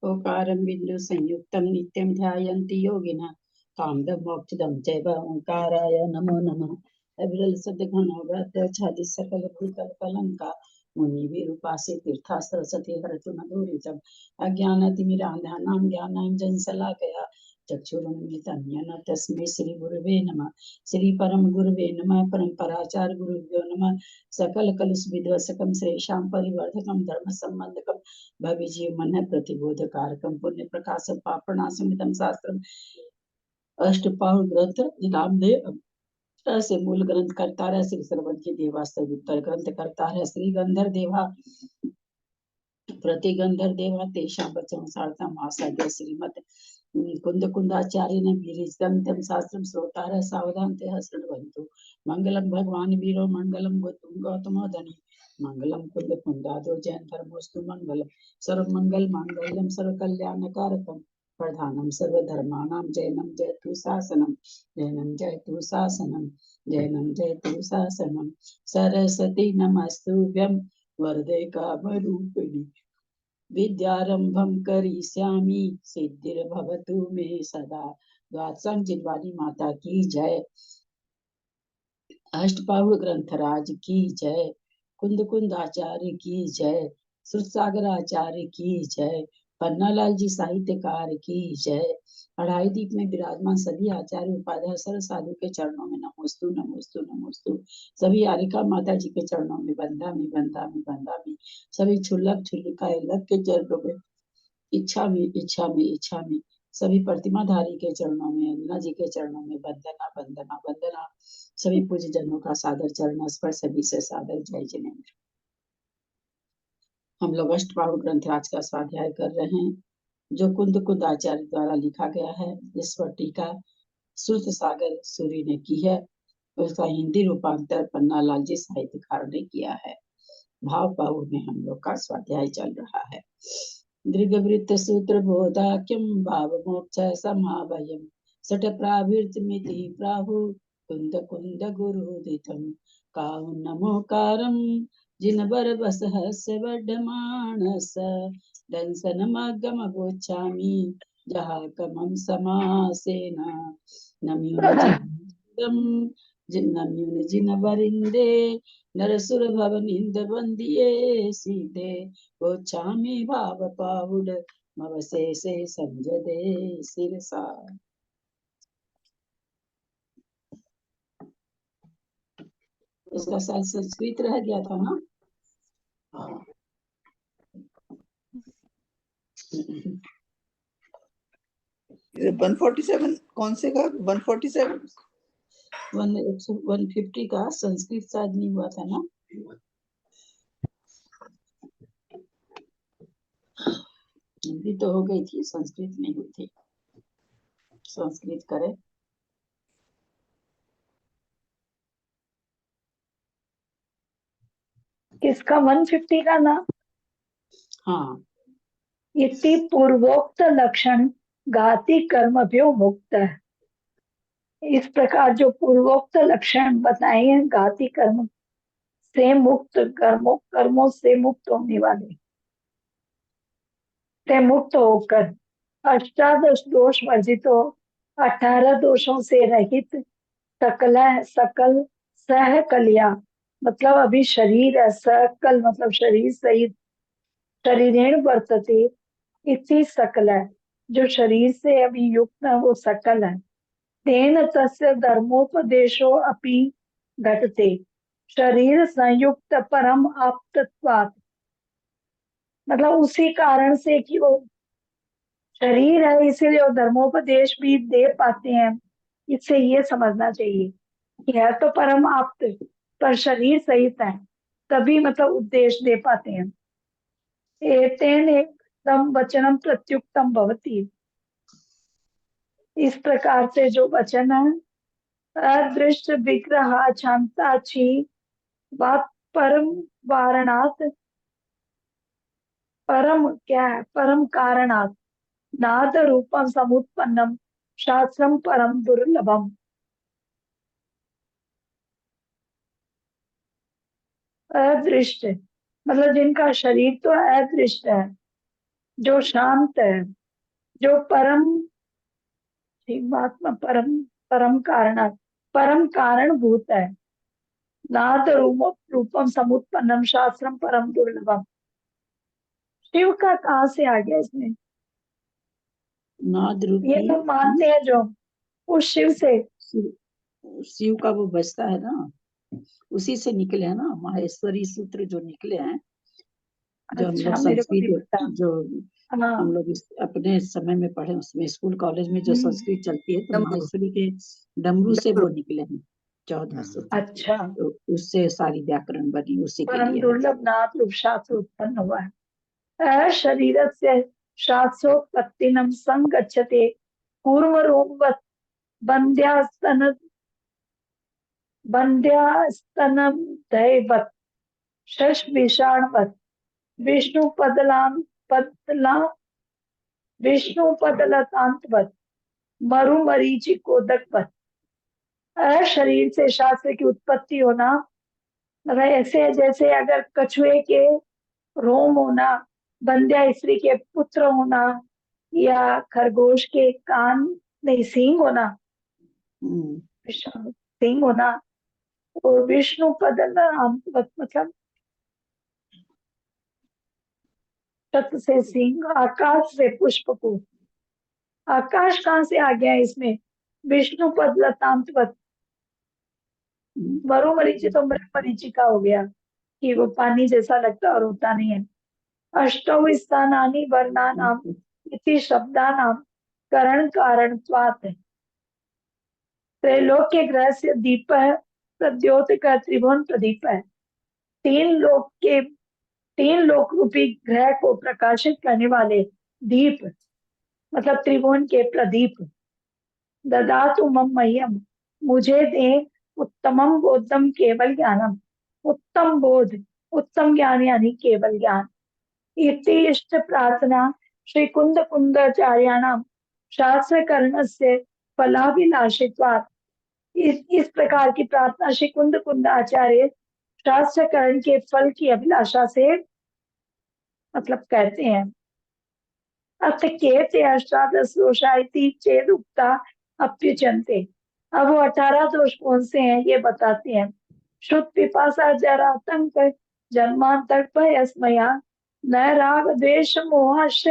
ओकारं बिंदु संयुक्तं नित्यं ध्यायन्ति योगिनः कामदं मोक्षदं चैव ओंकाराय नमो नमः। अविरल सद्घनोगत छादि सकल भूतलकलंका मुनि विरूपासे तीर्था सरस्वती हरतु न दूरितम् अज्ञानतिमिरान्धानां ज्ञानाञ्जन शलाकया चक्षुरुन्मिलितं येन तस्मै श्री गुरुवे नमः। श्री परम गुरुवे नमः। परम्पराचार्य गुरुभ्यो नमः। सकल कलुष विध्वंसकं श्रेषां परिवर्धकं धर्म संबंधकं भव्य जीव मन प्रतिबोध कारकम पुण्य प्रकाश पापणासमितम शास्त्रम अष्टपाण ग्रंथ नामदे से मूल ग्रंथ करता है श्री श्रवण की देवास्त्र उत्तर ग्रंथ करता है श्री गंधर देवा प्रतिगंधर देवा तेषां वचन सार्थम आसाद्य श्रीमद कुंद कुंदाचार्य ने विरचितं तं शास्त्रं श्रोतारः सावधानतया शृण्वन्तु। मंगलम भगवान वीरो मंगलम गौतमोदनि मंगलम कुंद कुंदादो जैन धर्मोस्तु मंगलम सर्व मंगल मांगल्यम सर्व कल्याणकारकम प्रधानम सर्वधर्माणां जैनम जयतु शासनम जैनम जयतु शासनम जैनम जयतु शासनम सरस्वती नमस्तुभ्यं वरदे कामरूपिणी विद्यारंभं करिष्यामि सिद्धिर्भवतु मे सदा। द्वादशं जिह्वानी माता की जय। अष्टपाहुड़ ग्रंथराज की जय। कुंद कुंद आचार्य की जय। सुरसागर आचार्य की जय। पन्नालाल जी साहित्यकार की जय। अढ़ाई दीप में विराजमान सभी आचार्य उपाध्याय सर्व साधु के चरणों में नमोस्तु नमोस्तु नमोस्तु। सभी आरिका माता जी के चरणों में बंदा में बंदा में बंदा में। सभी छुल्लक छुल्लिका लग के चरणों में इच्छा में इच्छा में इच्छा में। सभी प्रतिमाधारी के चरणों में अन्ना जी के चरणों में वंदना वंदना वंदना। सभी पूज्य जनों का सादर चरण स्पर्श सभी से सादर जय जिनेन्द्र। हम लोग अष्टपाहुड़ ग्रंथराज का स्वाध्याय कर रहे हैं जो कुंद कुंद आचार्य द्वारा लिखा गया है। इस पर टीका श्रुत सागर सूरी ने की है। उसका हिंदी रूपांतर पन्नालाल जी साहित्यकार ने किया है। भाव पाहुड़ में हम लोग का स्वाध्याय चल रहा है। दृगवृत्त सूत्र बोधाख्यम भाव मोक्ष समावयम सट प्रावृत्तिमिति प्राहु कुंद कुंद गुरुदितम काउ नमोकारम जिनबर बस हस्य वर्धमानस दंसन मगम गोचामी जहा कमम समासेन नम्युन जिन वरिंदे नरसुर भवन इंद बंदिये सीधे गोचामी भाव पाहुड मवसे से संजदे सिरसा। इसका शायद संस्कृत रह गया था ना। 147 कौन से का 147 150 का संस्कृत शायद नहीं हुआ था ना। हिंदी तो हो गई थी संस्कृत नहीं हुई थी। संस्कृत करे किसका 150 का ना। हाँ इति पूर्वोक्त लक्षण घाती कर्मभ्यो मुक्त है। इस प्रकार जो पूर्वोक्त लक्षण बताए हैं घाती कर्म से मुक्त कर्मों से मुक्त होने वाले से मुक्त होकर अष्टादश दोष वर्जित हो 18 दोषों से रहित सकल सह कलिया मतलब अभी शरीर है, सकल मतलब शरीर सहित शरीरेण वर्तते इति सकल है। जो शरीर से अभी युक्त है वो सकल है। तेन तस्य धर्मोपदेशो अपि घटते शरीर संयुक्त परम आप्तत्वात् मतलब उसी कारण से कि वो शरीर है इसीलिए वो धर्मोपदेश भी दे पाते हैं। इससे ये समझना चाहिए कि है तो परम आप्त पर शरीर सहित है तभी मतलब उपदेश दे पाते हैं। एतेन एकदम वचनम प्रत्युक्तम भवति। इस प्रकार से जो वचन है अदृष्ट विग्रह क्षमताची बात परम वारणात् परम क्या है परम कारणात् नाद रूपम समुत्पन्नम शास्त्रम परम दुर्लभम। अदृष्ट मतलब जिनका शरीर तो अदृष्ट है जो शांत है, जो परम जीवात्मा, परम कारण भूत है। नाद रूपम समुत्पन्नम शास्त्रम परम दुर्लभम। शिव का कहाँ से आ गया इसमें? नाद ये रूपी लोग मानते हैं जो उस शिव से। शिव का वो बसता है ना, उसी से निकले हैं ना माहेश्वरी सूत्र जो निकले हैं, जो हम लोग अच्छा, मेरे को नहीं पता। संस्कृत, जो हम हाँ। लोग अपने समय में पढ़े, उसमें स्कूल कॉलेज में जो संस्कृत चलती है, तो डमरू माहेश्वरी के डमरू से डमरू वो निकले हैं 14 सूत्र। अच्छा, तो उससे सारी व्याकरण बनी, उसी के परम लिए है। दुर्लभ नाथ रूप शास्त्र उत्पन्न हुआ है। शरीर से शास्त्रोत्पत्तिनम संगच्छते कूर्म रोमवत बंध्यास्तन बंध्यास्तनम दैवत शश विषाणवत विष्णु पदलाम पदला विष्णु पदलतांतवत मरु मरीचि कोदकवत। शरीर से शास्त्र की उत्पत्ति होना, मतलब ऐसे है जैसे अगर कछुए के रोम होना, बंध्या स्त्री के पुत्र होना, या खरगोश के कान नहीं सींग होना, हम्म, सिंह होना, और विष्णु पद मतलब छत से सिंह, आकाश से पुष्प को। आकाश कहाँ से आ गया इसमें? विष्णु पद लतांतवत। मरु मरीचि तो मृग मरीचिका हो गया कि वो पानी जैसा लगता और होता नहीं है। अष्टौ स्थानानि वर्णानाम इति शब्दानाम करण कारणत्वात्। त्रैलोक्य ग्रह से दीप है, प्रद्योत का त्रिभुवन प्रदीप है। तीन लोक रूपी ग्रह को प्रकाशित करने वाले दीप, मतलब त्रिभुवन के प्रदीप। ददातु मम मह्यम, मुझे दे उत्तमम बोधम केवल ज्ञानम। उत्तम बोध, उत्तम ज्ञान यानी केवल ज्ञान। इति इष्ट प्रार्थना श्री कुंद कुंदाचार्याणाम शास्त्र कर्ण से फलाभिलाषित्वात्। इस प्रकार की प्रार्थना श्री कुंद कुंद आचार्य शास्त्र कर्ण के फल की अभिलाषा से मतलब कहते हैं। अथ केते अष्टादश दोषा इति चेद उक्ता अप्युचन्ते। अब वो 18 दोष कौन से हैं ये बताते हैं। शुद्ध पिपासा जरा तंक जन्मांतर यस्मया न राग द्वेष मोहश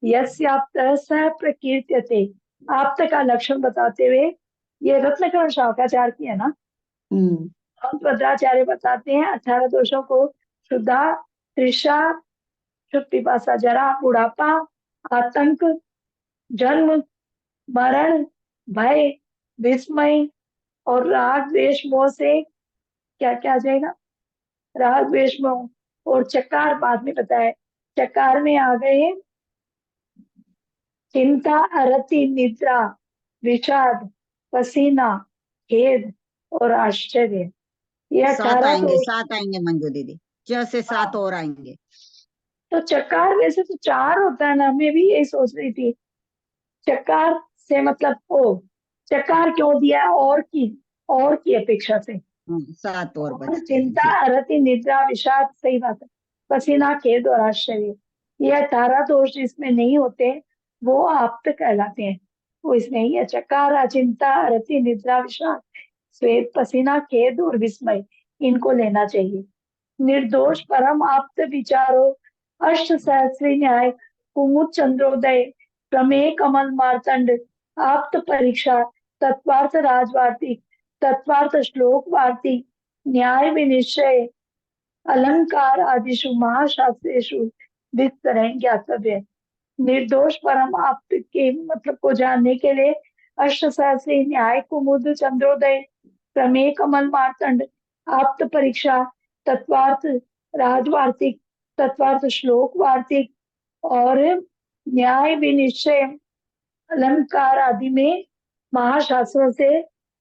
यस्याप्त स प्रकीर्त्यते। आप्त का लक्षण बताते हुए, ये रत्नकर्ण शाखाचार्य की है ना, हम भद्राचार्य बताते हैं 18 दोषों को। शुद्धा, तृषा, शुद्ध पिपासा जरा, बुढ़ापा, आतंक, जन्म, मरण, भय, विस्मय और राग द्वेष मोह से क्या क्या आ जाएगा? राग द्वेष मोह। और चकार बाद में बताया, चकार में आ गए चिंता, अरति, निद्रा, विषाद, पसीना, खेद और आश्चर्य। ये 18 दोष। 7 आएंगे मंजू दीदी, 6 से 7 और आएंगे। तो चकार वैसे तो 4 होता है ना, मैं भी यही सोच रही थी। चकार से मतलब ओ, चकार क्यों दिया? और की अपेक्षा से। 7 और और बचते हैं, चिंता, ठीक। अरति, निद्रा, विषाद, सही बात है, पसीना, खेद और आश्चर्य, ये 18 दोष जिसमें नहीं होते वो आप्त कहलाते हैं। वो इसमें ही है। चकार, चिंता, अरति, निद्रा, विषाद, श्वेत, पसीना, खेद और विस्मय, इनको लेना चाहिए। निर्दोष परम आप्त विचारो अष्ट सहस्री न्याय कुमुद चंद्रोदय प्रमेय कमल मार्तंड आप्त परीक्षा तत्वार्थ राजवार्तिक तत्वार्थ श्लोक वार्तिक न्याय विनिश्चय अलंकार आदिषु महाशास्त्रेषु विस्तरें ज्ञातव्य। निर्दोष परम आप्त के मतलब को जानने के लिए अष्ट सहस्री न्याय कुमुद चंद्रोदय प्रमेय कमल मार्तंड आप्त परीक्षा तत्वार्थ राजवार्तिक तत्वार्थ श्लोक वार्तिक और न्याय विनिश्चय अलंकार आदि में महाशास्त्रों से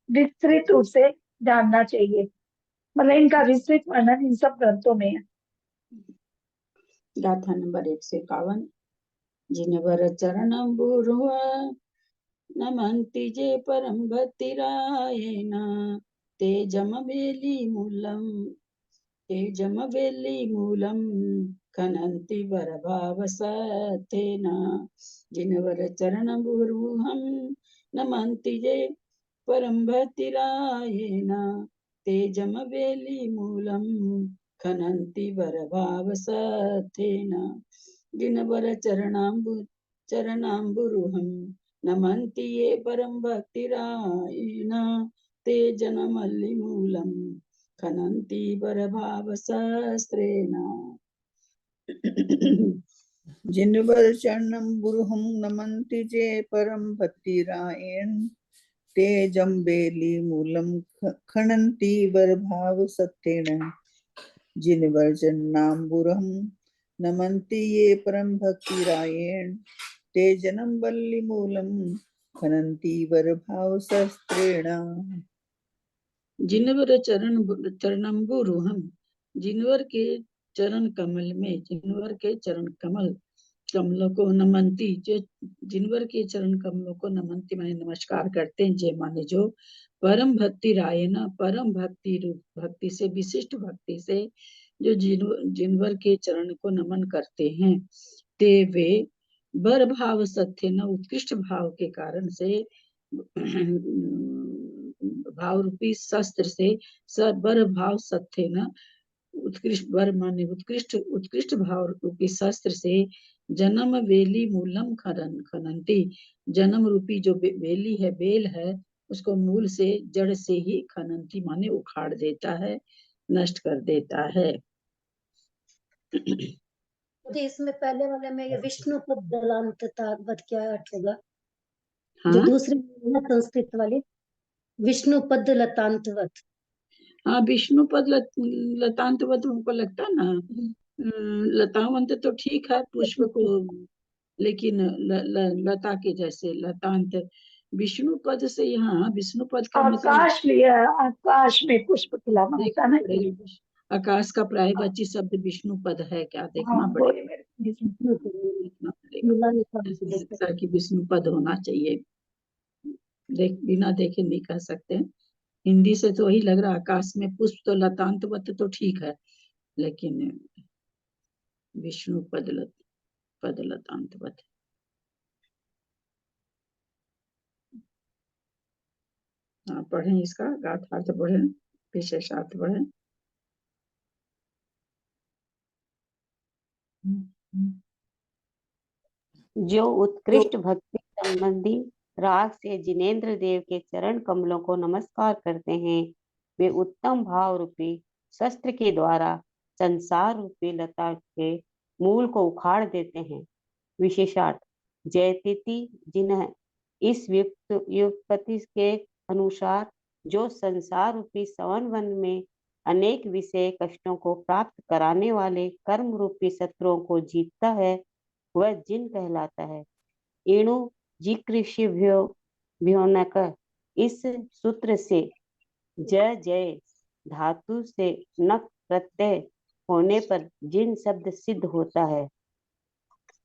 विस्तृत रूप से जानना चाहिए। मतलब इनका विस्तृत वर्णन इन सब ग्रंथों में है। गाथा नंबर 151। जिनवर चरणं गुरुः नमन्ति जे परम भक्तिरायेन तेजमवेली मूलम खनन्ति वरभावसत्तेन जिनवर चरणभूर्वहं नमन्ति ये परम भक्तिरायेन तेजमवेलिमूलं खनन्ति वरभावसत्तेन जिनवर चरणाम्बुरुहं नमन्ति ये परम भक्तिरायेन ते जनमल्लिमूलं खनन्ति वरभावशास्त्रेण। जिनवर चरणम बुरुहम नमन्ति जे परम भक्तिरायण ते जम्बेली मूलम खनन्ति वरभाव सत्तेन जिनवर चरणाम बुरुहम नमन्ति ये परम भक्तिरायण ते जनम बल्ली मूलम खनन्ति वरभाव शस्त्रेण। जिनवर चरणम्बुरुहं जिनवर के चरण कमल में जिनवर के चरण कमलों को नमन्ति जो जिनवर के चरण कमलों को नमन्ति माने नमस्कार करते हैं, जे माने जो परम भक्ति रायना परम भक्ति रूप भक्ति से विशिष्ट भक्ति से जो जिनवर के चरण को नमन करते हैं ते वे बर भाव सत्य न उत्कृष्ट भाव के कारण से भाव रूपी शस्त्र से बर भाव सत्य न उत्कृष्ट बर माने उत्कृष्ट भाव रूपी शस्त्र से जन्म वेली मूलम खनन्ति जन्म रूपी जो वेली है बेल है उसको मूल से जड़ से ही खनन्ति माने उखाड़ देता है, नष्ट कर देता है। तो इसमें पहले वाले में ये विष्णु पद दलांत क्या अर्थ होगा? हाँ? जो दूसरी संस्कृत वाली विष्णु पद लतांतवत। हाँ, विष्णु पद लतांतवत हमको लगता है ना, लतावंत तो ठीक है पुष्प को, लेकिन लता के जैसे लतांत विष्णु पद से यहाँ विष्णु पद का मतलब आकाश लिया, आकाश में पुष्प खिलाना होता ना। आकाश का प्रायवाची शब्द विष्णु पद है क्या, देखना पड़ेगा, कि विष्णु पद होना चाहिए, बिना देखे नहीं कह सकते। हिंदी से तो वही लग रहा, आकाश में पुष्प तो लतांतवत तो ठीक है, लेकिन विष्णु पद लतांतवत। हाँ, पढ़ें इसका गाथार्थ पढ़ें, विशेषार्थ पढ़ें। जो उत्कृष्ट भक्ति संबंधी राग से जिनेन्द्र देव के चरण कमलों को नमस्कार करते हैं, वे उत्तम भाव रूपी शस्त्र के द्वारा संसार रूपी लता के मूल को उखाड़ देते हैं। विशेषार्थ जयतिथि जिन्हें इस व्युत्पत्ति के अनुसार जो संसार रूपी सवन वन में अनेक विषय कष्टों को प्राप्त कराने वाले कर्म रूपी शत्रुओं को जीतता है, वह जिन कहलाता है। इणु जिकृष्यभ्योनक इस सूत्र से जय जय धातु से नक प्रत्यय होने पर जिन शब्द सिद्ध होता है।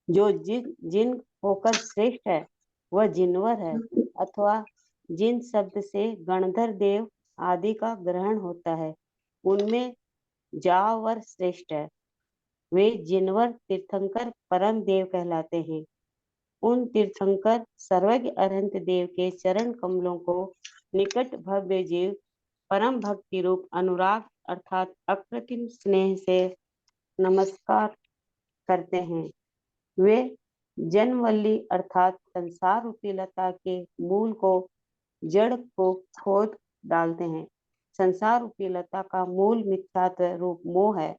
जो जिन होकर श्रेष्ठ है वह जिनवर है, अथवा जिन शब्द से गणधर देव आदि का ग्रहण होता है उनमें जावर श्रेष्ठ है। वे जिनवर तीर्थंकर परम देव कहलाते हैं। उन तीर्थंकर सर्वज्ञ अनंत देव के चरण कमलों को निकट भव्य जीव परम भक्ति रूप अनुराग अर्थात अप्रतिम स्नेह से नमस्कार करते हैं। वे जनवल्ली अर्थात संसार रूपी लता के मूल को जड़ को खोद डालते हैं। संसार रूपी लता का मूल मिथ्यात्व रूप मोह है,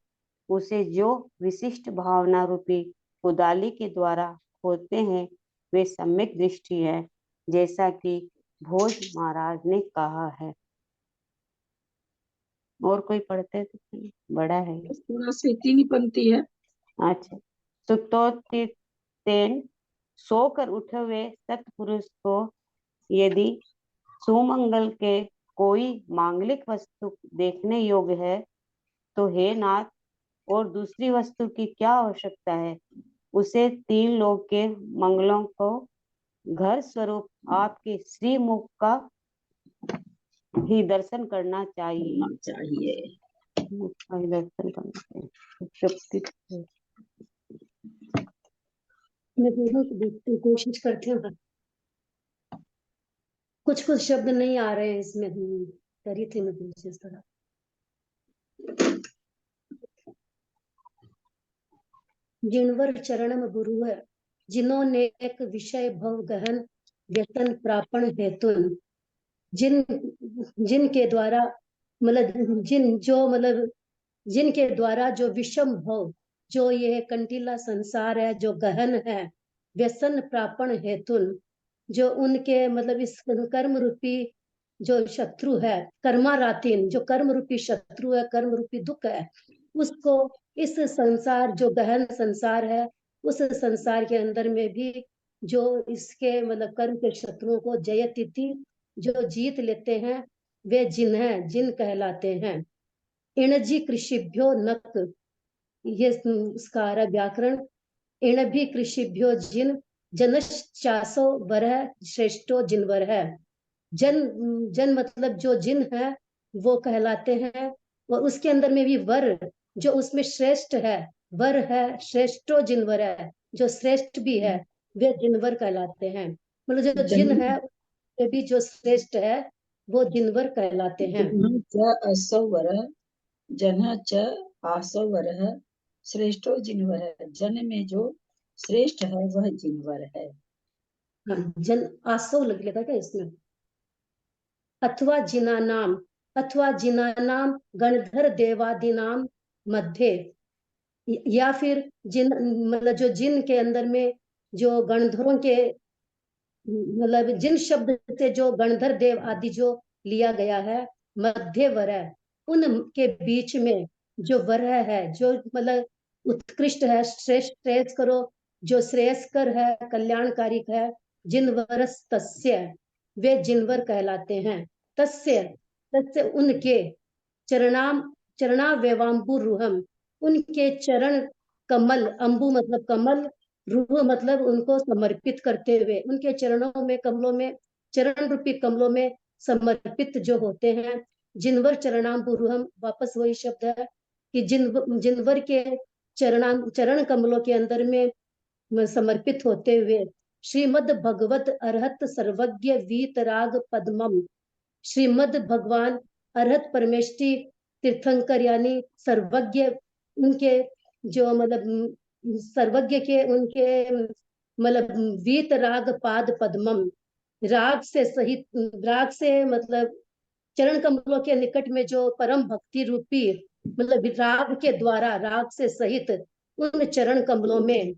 उसे जो विशिष्ट भावना रूपी कुदाली के द्वारा खोदते हैं वे सम्यक दृष्टि है, जैसा कि भोज महाराज ने कहा है। और कोई पढ़ते तो बड़ा है, पूरा से 3 पंक्ति है। अच्छा। सुतोतेन सोकर उठे हुए सतपुरुष को यदि सुमंगल के कोई मांगलिक वस्तु देखने योग्य है तो हे नाथ, और दूसरी वस्तु की क्या आवश्यकता है? उसे 3 लोक के मंगलों को घर स्वरूप आपके श्री मुख का ही दर्शन करना चाहिए। चाहिए दर्शन करना चाहिए। मैं दोनों को देखती हूँ, कोशिश करती हूँ। कुछ कुछ शब्द नहीं आ रहे हैं इसमें, करी थी मैं कोशिश थोड़ा। जिनवर चरणम गुरु है, जिन्होंने एक विषय भव गहन व्यसन प्रापण हेतुन, जिनके द्वारा जिनके द्वारा जो विषम भव, जो ये कंटीला संसार है, जो गहन है, व्यसन प्रापण हेतुन, जो उनके इस कर्म रूपी जो शत्रु है, कर्मारातिन, जो कर्म रूपी शत्रु है, कर्म रूपी दुख है, उसको इस संसार, जो गहन संसार है, उस संसार के अंदर में भी जो इसके कर्म के शत्रुओं को जयतिथि जो जीत लेते हैं, वे जिन कहलाते हैं। इणजी कृषिभ्यो नक, ये इसका आ रहा व्याकरण। इण भी कृषिभ्यो जिन, जनश्चासो वरह श्रेष्ठो जिनवर है। जन मतलब जो जिन है वो कहलाते हैं, और उसके अंदर में भी वर, जो उसमें श्रेष्ठ है, वर है, श्रेष्ठो जिनवर है, जो श्रेष्ठ भी है, वे जिनवर कहलाते हैं। जो जिन है वे भी जो श्रेष्ठ है वो जिनवर कहलाते हैं। जन्म च असौ वरः, जन च आसौ वरः, श्रेष्ठो जिनवर। जन में जो श्रेष्ठ है वह जिनवर है। हाँ, जन आसौ लगा क्या इसमें? अथवा जिनानाम गणधर देवादिनाम मध्य, या फिर जिन जो जिन के अंदर में जो गणधरों के जिन शब्द से जो गणधर देव आदि जो लिया गया है, मध्य वरह, उनके बीच में जो वरह है, जो उत्कृष्ट है, श्रेष्ठ, श्रेष्ठ करो, जो श्रेयस्कर है, कल्याणकारी है, जिनवरस तस्य, वे जिनवर कहलाते हैं। तस्य उनके चरणावेवाम्बुरुहम, उनके चरण कमल, अंबु मतलब कमल, रूह मतलब उनको समर्पित करते हुए, उनके चरणों में, कमलों में, चरण रूपी कमलों में समर्पित जो होते हैं, जिनवर चरणाम्बुरुहम, वापस वही शब्द है कि जिनवर के चरण कमलों के अंदर में समर्पित होते हुए, श्रीमद भगवत अरहत सर्वज्ञ वीतराग पद्मम, श्रीमद भगवान अरहत परमेष्टि तीर्थंकर यानी सर्वज्ञ, उनके जो सर्वज्ञ के उनके वीत राग पाद पद्मम, राग से सहित, राग से चरण कमलों के निकट में जो परम भक्ति रूपी राग के द्वारा, राग से सहित उन चरण कमलों में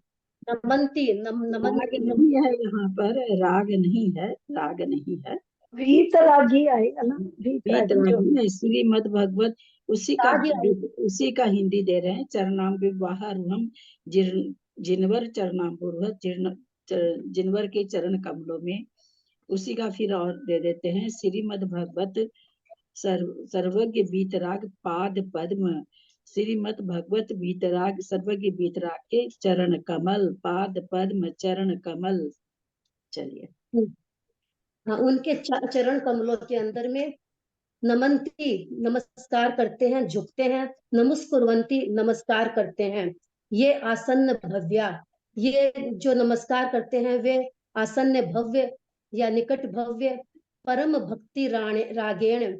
नमंती राग नहीं है यहाँ पर, राग नहीं है, राग नहीं है, वीतरागी आएगा ना, वीतरागी जो वीतरागी है। श्रीमद भगवत, उसी राग आएगा। का हिंदी दे रहे हैं। चरणाम विवाहरुहम, जिनवर चरणाम्बुरुह, जिनवर के चरण कमलों में, उसी का फिर और दे देते हैं। श्रीमद भगवत सर्वज्ञ वीतराग पाद पद्म, श्रीमद भगवत वीतराग, सर्वज्ञ वीतराग के चरण कमल, पाद पद्म, चरण कमल। चलिए। हाँ, उनके चरण कमलों के अंदर में नमंती, नमस्कार करते हैं, झुकते हैं, नमस्कुर्वंती, नमस्कार करते हैं। ये आसन्न भव्या, ये जो नमस्कार करते हैं वे आसन्न भव्य या निकट भव्य, परम भक्ति रागेण,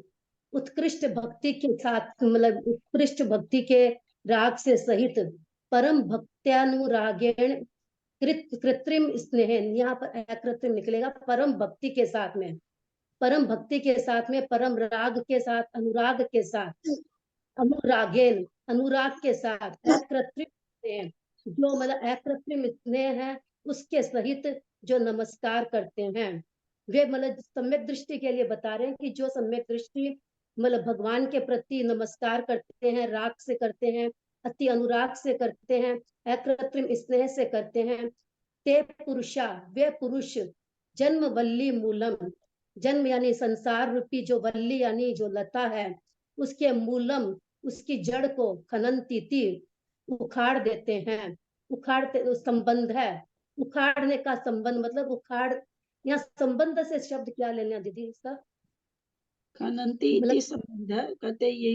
उत्कृष्ट भक्ति के साथ, उत्कृष्ट भक्ति के राग से सहित, परम भक्त्यानुरागेण, कृत्रिम स्नेह, यहाँ पर अकृत्रिम निकलेगा, परम भक्ति के साथ में, परम भक्ति के साथ में, परम राग के साथ, अनुराग के साथ, अनुरागेन, अनुराग के साथ, अकृत्रिम स्नेह, जो अकृत्रिम स्नेह है उसके सहित जो नमस्कार करते हैं, वे सम्यक दृष्टि के लिए बता रहे हैं कि जो सम्यक दृष्टि भगवान के प्रति नमस्कार करते हैं, राग से करते हैं, अति अनुराग से करते हैं, अकृत्रिम स्नेह से करते हैं, ते पुरुषा, वे पुरुष, जन्म वल्ली मूलम, जन्म यानी संसार रूपी जो वल्ली यानी जो लता है, उसके मूलम, उसकी जड़ को, खननतीति, उखाड़ देते हैं, उखाड़ते, संबंध है, उखाड़ने का संबंध, उखाड़, यहाँ संबंध से शब्द क्या लेना दीदी इसका? खननती इति संबंध है, कहते ये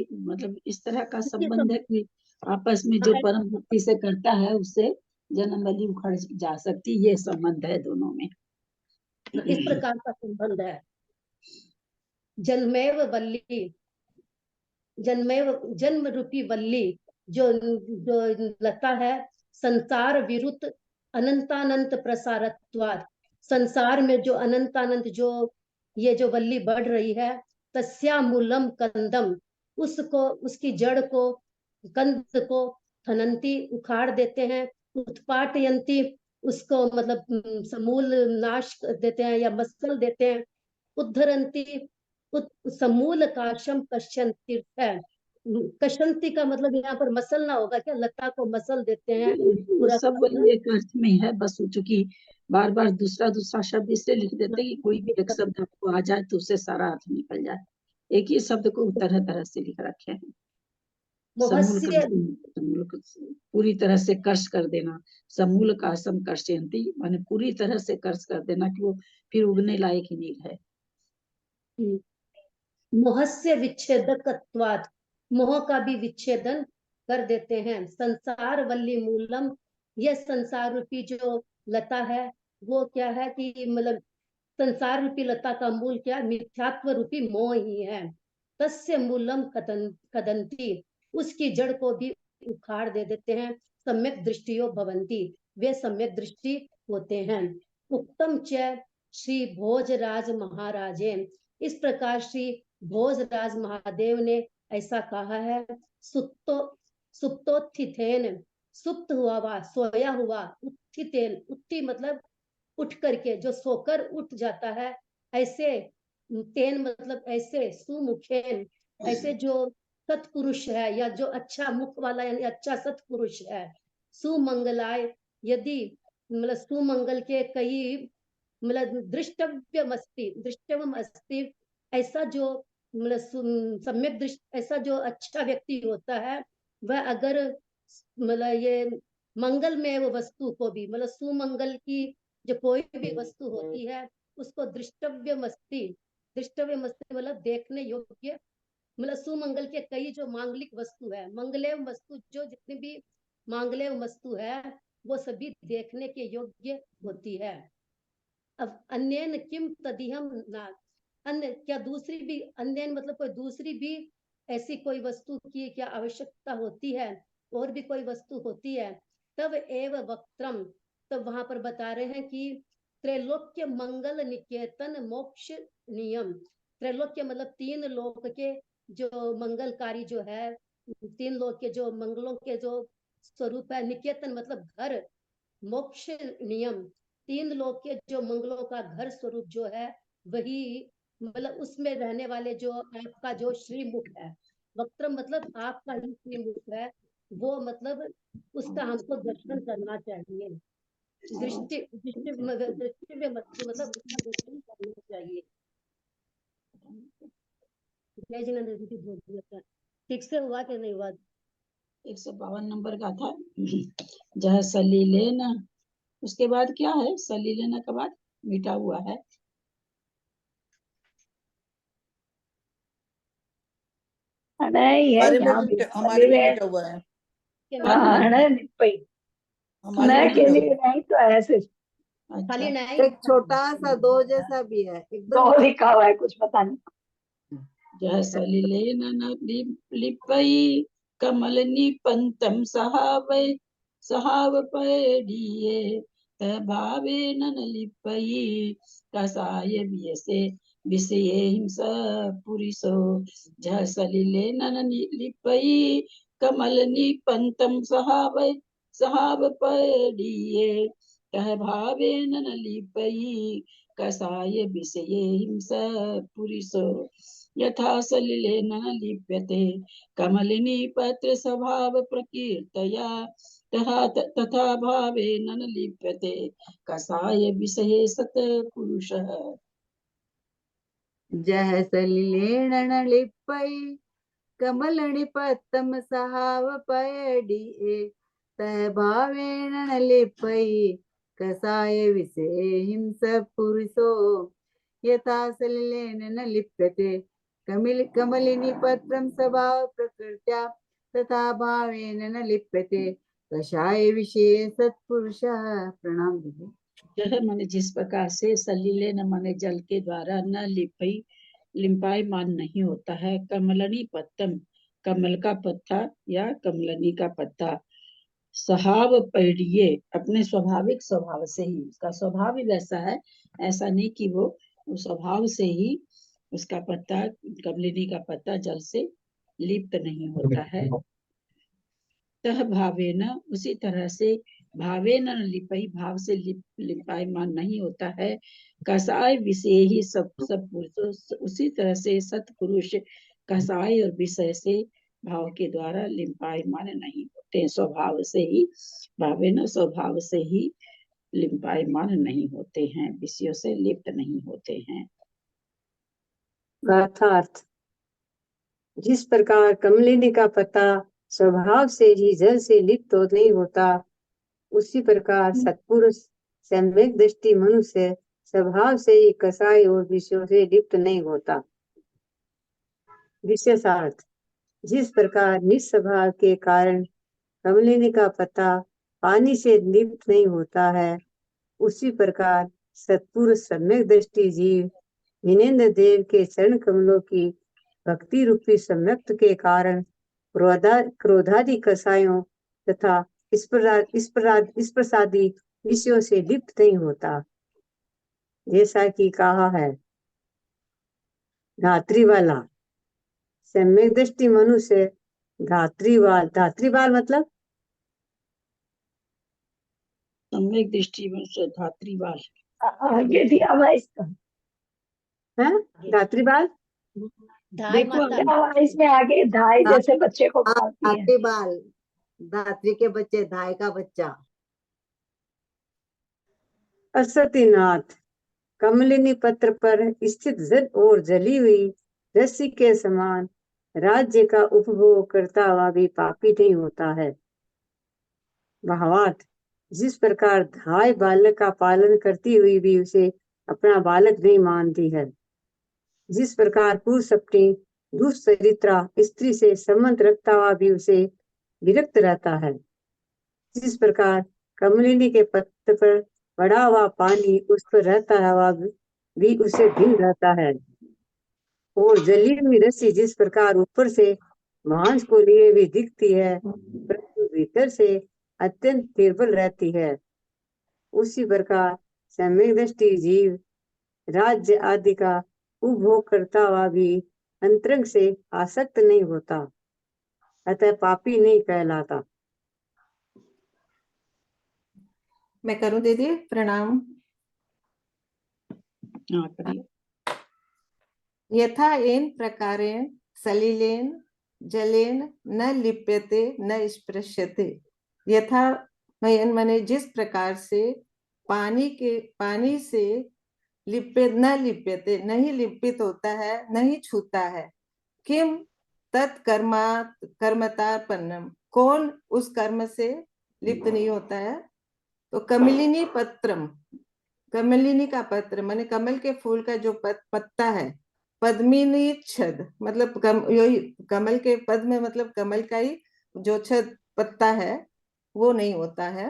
इस तरह का संबंध है कि आपस में जो परम भक्ति से करता है उससे जन्म बलि उखड़ जा सकती, ये संबंध है दोनों में। इस प्रकार का संबंध है। जन्मेव वल्ली, जन्मेव जन्म रूपी वल्ली जो लता है, संसार विरुद्ध अनंतानंत प्रसारत्वात्, संसार में जो अनंतानंत जो ये जो वल्ली बढ़ रही है, तस्या मूलम कंदम, उसको उसकी जड़ को कंद को हनंती उखाड़ देते हैं, उत्पाटयंती उसको मतलब समूल नाश कर देते हैं या मसल देते हैं, उद्धरंती समूल काशम कश्यंती है। कशंती का मतलब यहाँ पर मसलना होगा क्या, लता को मसल देते हैं पूरा। सब एक अर्थ में है, बस चूंकि बार बार दूसरा दूसरा शब्द इसलिए लिख देते हैं कि कोई भी एक शब्द आपको आ जाए तो उससे सारा अर्थ निकल जाए। एक ही शब्द को तरह तरह से लिख रखे हैं। समूल मोहस्य समूल पूरी तरह से कर्ष कर देना, समूल का सम कर्षयंती माने पूरी तरह से कर्ष कर देना कि वो फिर उगने लायक ही नहीं है। मोहस्य विच्छेदकत्वात्, मोह का भी विच्छेदन कर देते हैं। संसार वल्ली मूलम, यह संसार रूपी जो लता है वो क्या है कि मतलब संसार रूपी लता का मूल क्या, मिथ्यात्व रूपी मोह ही है। तस्य मूलम कदंती, उसकी जड़ को भी उखाड़ दे देते हैं। सम्यक दृष्टियो भवंती, वे सम्यक दृष्टि होते हैं। उत्तम च श्री भोजराज महाराजे, इस प्रकार श्री भोजराज महादेव ने ऐसा कहा है। सुप्तो सुप्तोत्थितेन, सुप्त हुआ सोया हुआ, उत्थितेन उत्थि मतलब उठ करके, जो सोकर उठ जाता है, ऐसे तेन मतलब ऐसे, सुमुखेन ऐसे जो सत्पुरुष है या जो अच्छा मुख वाला यानी अच्छा सत्पुरुष है। सुमंगलाय, यदि मतलब सुमंगल के कई मतलब दृष्टव्यम अस्ति, ऐसा जो मतलब सम्यक दृष्टि, ऐसा जो अच्छा व्यक्ति होता है वह अगर मतलब ये मंगल में वो वस्तु को भी मतलब सुमंगल की जो कोई भी वस्तु होती है उसको दृष्टव्यमस्ति, दृष्टव्यमस्ति मतलब देखने योग्य, मतलब सुमंगल के कई जो मांगलिक वस्तु है, मंगलेव वस्तु जो जितनी भी मांगलेव वस्तु है वो सभी देखने के योग्य होती है। अब अन्यन किम तदिहम ना, अन्य क्या दूसरी भी, अन्यन मतलब कोई दूसरी भी ऐसी कोई वस्तु की क्या आवश्यकता होती है, और भी कोई वस्तु होती है। तब एव वक्त्रम, तब वहां पर बता रहे हैं कि त्रैलोक्य मंगल निकेतन मोक्ष नियम, त्रैलोक्य मतलब तीन लोक के जो मंगलकारी जो है, तीन लोक के जो मंगलों के जो स्वरूप है, निकेतन मतलब घर, मोक्ष नियम तीन लोक के जो मंगलों का घर स्वरूप जो है वही मतलब उसमें रहने वाले जो आपका जो श्रीमुख है, वक्त्रम मतलब आपका ही श्रीमुख है, वो मतलब उसका हमको दर्शन करना चाहिए। दृष्टि दृष्टि दृष्टि में मतलब उसका दर्शन करना चाहिए। जय जिनेंद्र दीदी बोल दिया था, ठीक से हुआ कि नहीं हुआ? 152 नंबर का था। जह सलीले न, उसके बाद क्या है, सलीले न के बाद मिटा हुआ है। नहीं है हमारे में यहाँ भी भी हमारे में मिटा हुआ है। हाँ है निपई, हमारे मैं में के मिटा लिए हुआ नहीं तो ऐसे खाली अच्छा, नहीं एक छोटा सा दो जैसा भी है एकदम। दो लिखा हुआ है, कुछ पता नहीं। जह सलिले न लिपई कमल निपंतम सहावै सहाव पैडिये भावे न लिपई कसाय वियसे विषये हिंसा पुरिसो। जह सलिले न लिपई कमल निपंतम सहावै सहाव पैडिये भावे न लिपई कसाय विषये हिंसा पुरिसो। यथा सलिलेन लिप्यते कमलिनी पत्र स्वभाव प्रकीर्तया तथा भावेन न लिप्यते कसाय विषये सत पुरुषः। जह सलिलेण लिप्पै कमलनिपत्तम सहाव पयडिये तह भावेन न लिप्पै कसाय विषये हिंस पुरुषो। यथा सलिलेन न लिप्यते कमलिनी पत्रम स्वभाव प्रकृत्या तथा भावेन न लिप्यते कषाय विषय सत्पुरुष। प्रणाम दीदी। यह मन जिस प्रकार से सलीले न माने जल के द्वारा न लिंपायमान नहीं होता है। कमलनी पत्तम, कमल का पत्ता या कमलनी का पत्ता। स्वभाव पढ़िए, अपने स्वाभाविक स्वभाव से ही, उसका स्वभाव ही वैसा है, ऐसा नहीं कि वो स्वभाव से ही उसका पत्ता, कमलिनी का पत्ता जल से लिप्त नहीं होता है। तह भावेन, उसी तरह से भावेन न लिपई, भाव से लिपायमान नहीं होता है। कसाय विषय ही सब पुरुषों, उसी तरह से सत्पुरुष कसाय और विषय से भाव के द्वारा लिपायमान नहीं होते। स्वभाव से ही भावेन, स्वभाव से ही लिपायमान नहीं होते हैं, विषयों से लिप्त नहीं होते हैं। गाथार्थ। जिस प्रकार कमलिनी का पत्ता स्वभाव से ही जल से लिप्त तो नहीं होता, उसी प्रकार सत्पुरुष सम्यक दृष्टि मनुष्य स्वभाव से ही कसाय और विषयों से लिप्त नहीं होता। विशेषार्थ। जिस प्रकार निस्वभाव के कारण कमलिनी का पत्ता पानी से लिप्त नहीं होता है, उसी प्रकार सत्पुरुष सम्यक दृष्टि जीव विनेन्द्र देव के चरण कमलों की भक्ति रूपी सम्यक्त के कारण क्रोधादि कसायों तथा इस प्रसादी विषयों से लिप्त नहीं होता। जैसा कि कहा है, धात्रीवाला सम्यक दृष्टि मनुष्य धात्रीवाल। धात्रीवाल मतलब सम्यक दृष्टि मनुष्य धात्रीवाल। आगे दिया हुआ इसका, है धात्रीवाल। देखो इसमें आगे धाई जैसे बच्चे को पालती है। धात्री बाल, धात्री के बच्चे, धाय का बच्चा। असतीनाथ। कमलिनी पत्र पर स्थित जल और जली हुई रस्सी के समान राज्य का उपभोग करता हुआ भी पापी नहीं होता है। भावार्थ। जिस प्रकार धाय बालक का पालन करती हुई भी उसे अपना बालक नहीं मानती है, जिस प्रकार पुरुष अपनी दुष्चरित्रा स्त्री से संबंध रखता हुआ भी उसे विरक्त रहता है, जिस प्रकार कमलिनी के पत्र पर पड़ा हुआ पानी उस पर रहता हुआ भी उसे भिन्न रहता है, और जली हुई रस्सी जिस प्रकार ऊपर से मांस को लिए भी दिखती है परंतु भीतर से अत्यंत निर्बल रहती है, उसी प्रकार सम्यक दृष्टि जीव राज्य आदि का उपभोग करता हुआ भी अंतरंग से आसक्त नहीं होता, अतः पापी नहीं कहलाता। मैं करूं दीदी? प्रणाम। हाँ, करिए। यथा एन प्रकारेण सलिलेन जलेन न लिप्यते न स्पृश्यते। यथा मने जिस प्रकार से पानी से न लिप्यते, नहीं लिपित होता है, नहीं छूता है। किम कर्मतापन्नम, कौन उस कर्म से लिप्त नहीं होता है? तो कमलिनी पत्रम, कमलिनी का पत्र माने कमल के फूल का जो पत्ता है। पद्मिनी छद मतलब कमल के पद में मतलब कमल का ही जो छद पत्ता है वो नहीं होता है।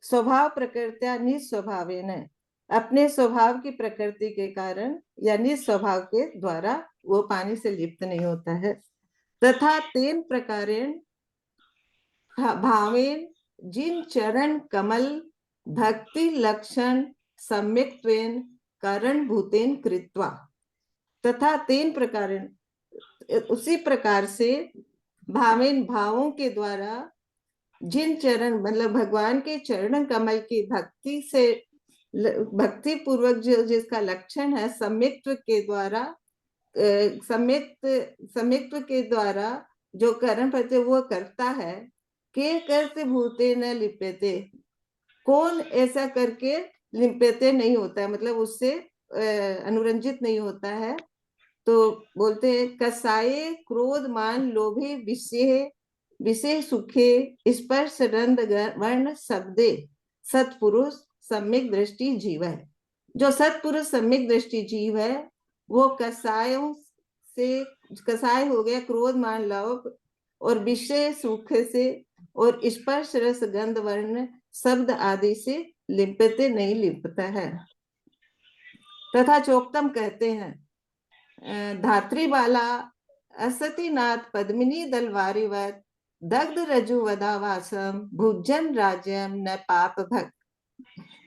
स्वभाव प्रकृत्या निस्वभावेन, अपने स्वभाव की प्रकृति के कारण यानी स्वभाव के द्वारा वो पानी से लिप्त नहीं होता है। तथा तेन प्रकारेण भावेन जिन चरण कमल भक्ति लक्षण सम्यक्त्वेन कारण भूतेन कृत्वा, तथा तेन प्रकारेण उसी प्रकार से भावेन भावों के द्वारा जिन चरण मतलब भगवान के चरण कमल की भक्ति से भक्ति पूर्वक जो जिसका लक्षण है सम्यक्त्व के द्वारा सम्यक्त्व के द्वारा जो कर्म करते वो करता है। के करते भूते न लिप्यते, कौन ऐसा करके लिप्यते नहीं होता है मतलब उससे अनुरंजित नहीं होता है। तो बोलते हैं कसाये क्रोध मान लोभे विषय सुखे स्पर्श रंग वर्ण शब्दे सत्पुरुष सम्यक दृष्टि जीव है। जो सत्पुरुष सम्यक दृष्टि जीव है वो कसायों से, कसाय हो गया क्रोध मान लोभ और विषय सुख से और स्पर्श रस गंध वर्ण शब्द आदि से लिपते नहीं लिपता है। तथा चोक्तम कहते हैं धात्री बाला असतीनाथ पद्मिनी दलवारिवत दग्ध रजु वदावासम भुजन राज्यम न पाप भक्त।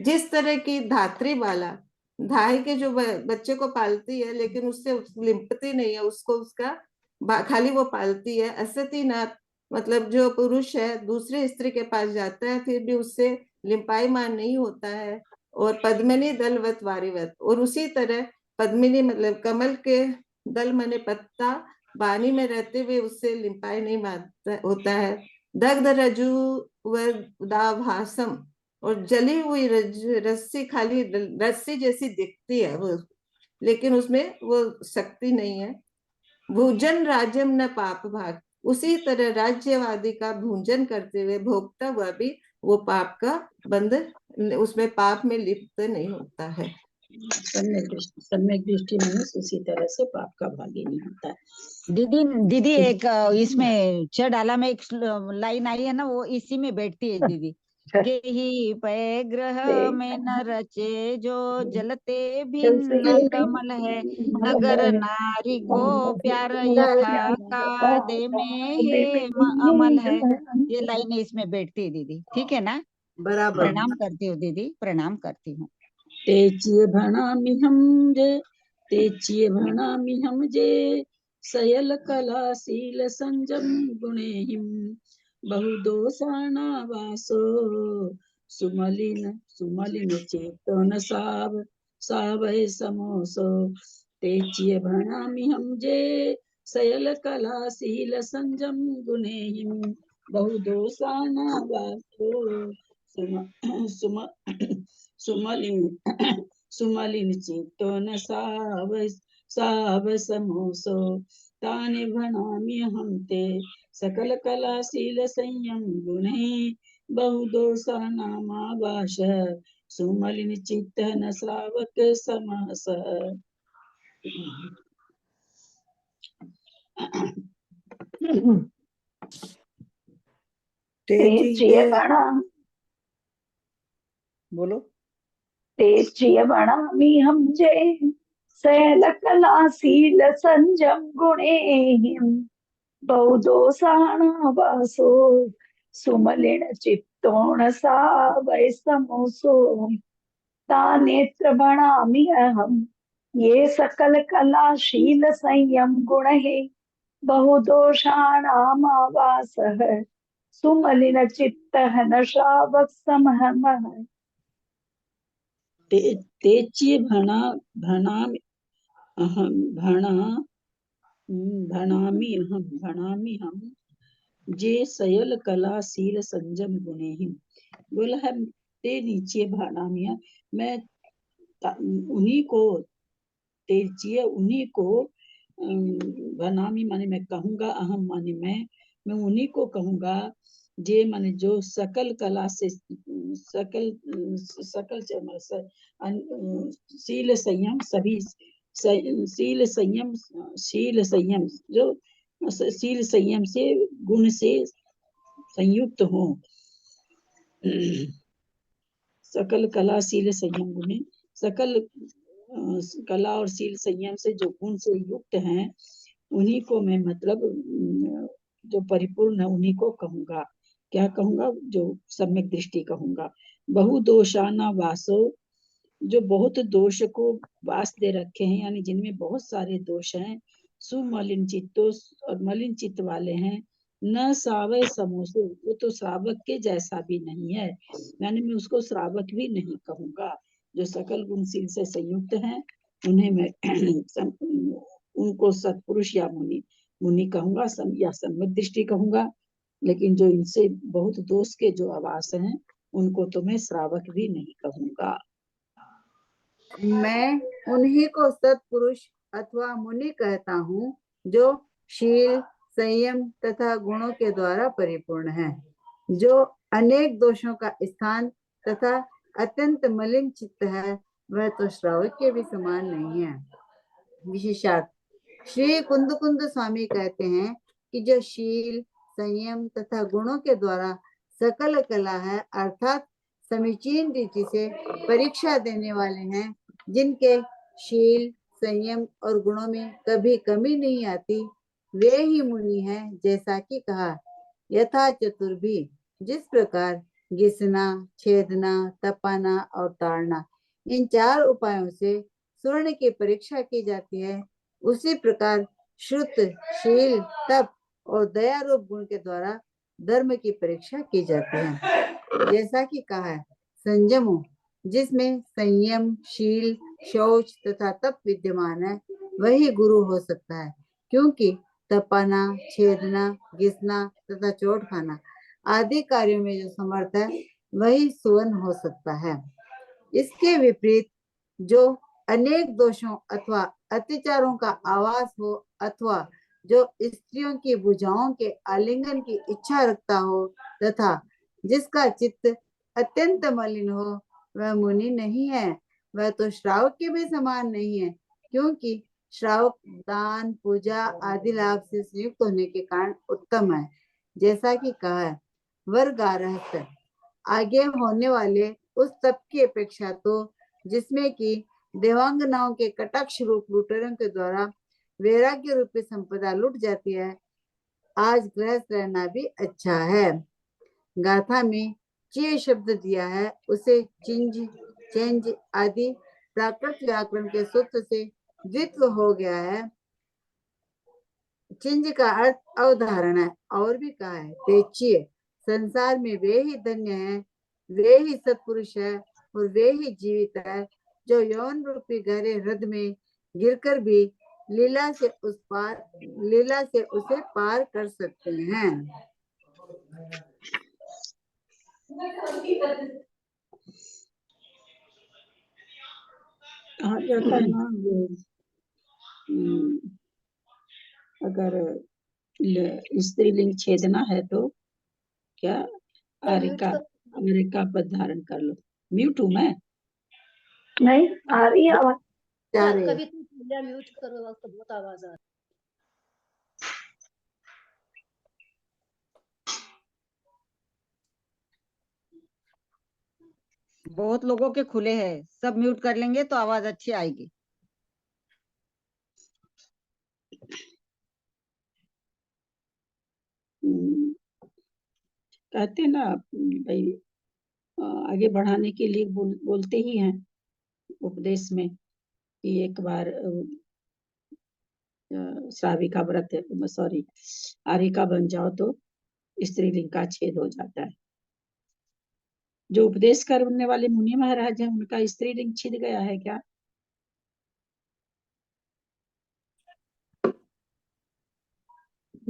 जिस तरह की धात्री बाला धाई के जो बच्चे को पालती है लेकिन उससे लिपती नहीं है, उसको उसका खाली वो पालती है। असतीनाथ मतलब जो पुरुष है दूसरे स्त्री के पास जाता है फिर भी उससे लिंपाईमान नहीं होता है। और पद्मिनी दलवत वारिवत, और उसी तरह पद्मिनी मतलब कमल के दल माने पत्ता बानी में रहते हुए उससे लिंपाई नहीं होता है। दग्ध रजु वदाभासम, और जली हुई रस्सी खाली रस्सी जैसी दिखती है वो, लेकिन उसमें वो शक्ति नहीं है। भूजन राज्यम न पाप भाग, उसी तरह राज्यवादी का भूजन करते हुए भोगता हुआ भी वो पाप का बंध उसमें पाप में लिप्त नहीं होता है। सम्यक दृष्टि मनुष्य उसी तरह से पाप का भागी नहीं होता है। दीदी एक इसमें डाला में एक लाइन आई है ना, वो इसी में बैठती है दीदी। के ही पय ग्रह में न रचे जो जलते भिन्न कमल है, नगर नारी को प्यार यथा कादे में हे अमल है। ये लाइन इसमें बैठती है दीदी, ठीक है ना? बराबर। प्रणाम करती हूँ दीदी, प्रणाम करती हूँ। तेचिए भणामि हम जे, तेचिए भणामि हम जे, सयल कला शील संजम गुणेहिम बहुदोषाणा वासो सुमलिन चेतन सावय समोसो। तेचिए भणामि हम जे, सयल कला शील संजम गुणेहिम बहुदोषाणा वासो सुमलिन चेतन साव समोसो। तानि भणामि हम ते सकल कलाशील संयम गुणे बहुदोषा नामावाश सुमलिन चित्त न श्रावक समस। तेजिए बणा, बोलो। तेजिए भणामि हम जे, सयल कला शील संजम गुणेहिम बहुदोषाणा वासो सुमलिन चित्तोन सावय समोसो। तानेत्र भणामि अहम ये सकल कला शील संयम गुण है बहुदोषाणामावासः सुमलिन चित्त न श्रावक समहमः। तेचिए भणामि हम जे सयल कला शील संजम गुणेहिम। बोला है ते नीचे भणामि, मैं उन्हीं को तेजिए उन्हीं को भणामि माने मैं कहूंगा, अहम माने मैं उन्हीं को कहूंगा जे माने जो सकल कला से सकल शील संयम सभी शील संयम जो शील संयम से गुण से संयुक्त हो। सकल कला शील संयम गुण, सकल कला और शील संयम से जो गुण से युक्त हैं उन्हीं को मैं मतलब जो परिपूर्ण है उन्हीं को कहूंगा। क्या कहूंगा? जो सम्यक दृष्टि कहूंगा। बहुदोषाना वासो, जो बहुत दोष को वास दे रखे हैं, यानी जिनमें बहुत सारे दोष हैं। सुमलिन चित्तो, और मलिन चित्त वाले हैं। न सावय समोसो, वो तो श्रावक के जैसा भी नहीं है, यानी मैं उसको श्रावक भी नहीं कहूंगा। जो सकल गुणशील से संयुक्त हैं उन्हें मैं उनको सत्पुरुष या मुनि कहूंगा, या सम्यक दृष्टि कहूंगा। लेकिन जो इनसे बहुत दोष के जो आवास हैं उनको तो मैं श्रावक भी नहीं कहूंगा। मैं उन्हीं को सत्पुरुष अथवा मुनि कहता हूँ जो शील संयम तथा गुणों के द्वारा परिपूर्ण है। जो अनेक दोषों का स्थान तथा अत्यंत मलिन चित्त है वह तो श्रावक के भी समान नहीं है। विशेषार्थ श्री कुंद स्वामी कहते हैं कि जो शील संयम तथा गुणों के द्वारा सकल कला है, अर्थात समीचीन रीति से परीक्षा देने वाले हैं, जिनके शील, संयम और गुणों में कभी कमी नहीं आती, वे ही मुनि हैं। जैसा कि कहा, यथा चतुर्भी, जिस प्रकार घिसना, छेदना, तपाना और ताड़ना, इन 4 उपायों से स्वर्ण की परीक्षा की जाती है, उसी प्रकार श्रुत, शील, तप और दया रूप गुण के द्वारा धर्म की परीक्षा की जाती है। जैसा कि कहा है, संयमो, जिसमें संयम, शील, शौच तथा तप विद्यमान है, वही गुरु हो सकता है, क्योंकि तपाना, छेदना, घिसना तथा चोट खाना आदि कार्यों में जो समर्थ है, वही सुवन हो सकता है। इसके विपरीत जो अनेक दोषों अथवा अत्याचारों का आवास हो, अथवा जो स्त्रियों की भुजाओं के आलिंगन की इच्छा रखता हो, तथा जिसका चित्त अत्यंत मलिन हो, वह मुनि नहीं है। वह तो श्रावक के भी समान नहीं है, क्योंकि श्रावक दान, पूजा आदि लाभ से संयुक्त होने के कारण उत्तम है। जैसा कि कहा है, वर्गारहस्य, आगे होने वाले उस तप की अपेक्षा तो जिसमें कि देवांगनाओं के कटाक्ष रूप लुटेरों के द्वारा वैराग्य रूपी संपदा लुट जाती है, आज गृहस्थ रहना भी अच्छा है। गाथा में चे शब्द दिया है, उसे चिंज, चेंज आदि प्राकृत व्याकरण के सूत्र से द्वित्व हो गया है। चिंज का अर्थ अवधारण है। और भी कहा है, पेचिए, संसार में वे ही धन्य हैं, वे ही सत्पुरुष है और वे ही जीवित है, जो यौन रूपी गहरे हृदय में गिरकर भी लीला से उसे पार कर सकते हैं। कहा जाता है ना, अगर स्त्रीलिंग छेदना है तो क्या आरिका पद धारण कर लो। म्यूट हूँ मैं? नहीं आ रही है आवाज। कभी तुम म्यूट करो, तो बहुत आवाज आ रही। बहुत लोगों के खुले हैं, सब म्यूट कर लेंगे तो आवाज अच्छी आएगी। कहते ना भाई, आगे बढ़ाने के लिए बोलते ही हैं उपदेश में कि एक बार श्राविका व्रत, सॉरी, आरिका बन जाओ तो स्त्रीलिंग का छेद हो जाता है। जो उपदेश करने वाले मुनि महाराज हैं, उनका स्त्रीलिंग छिद गया है क्या?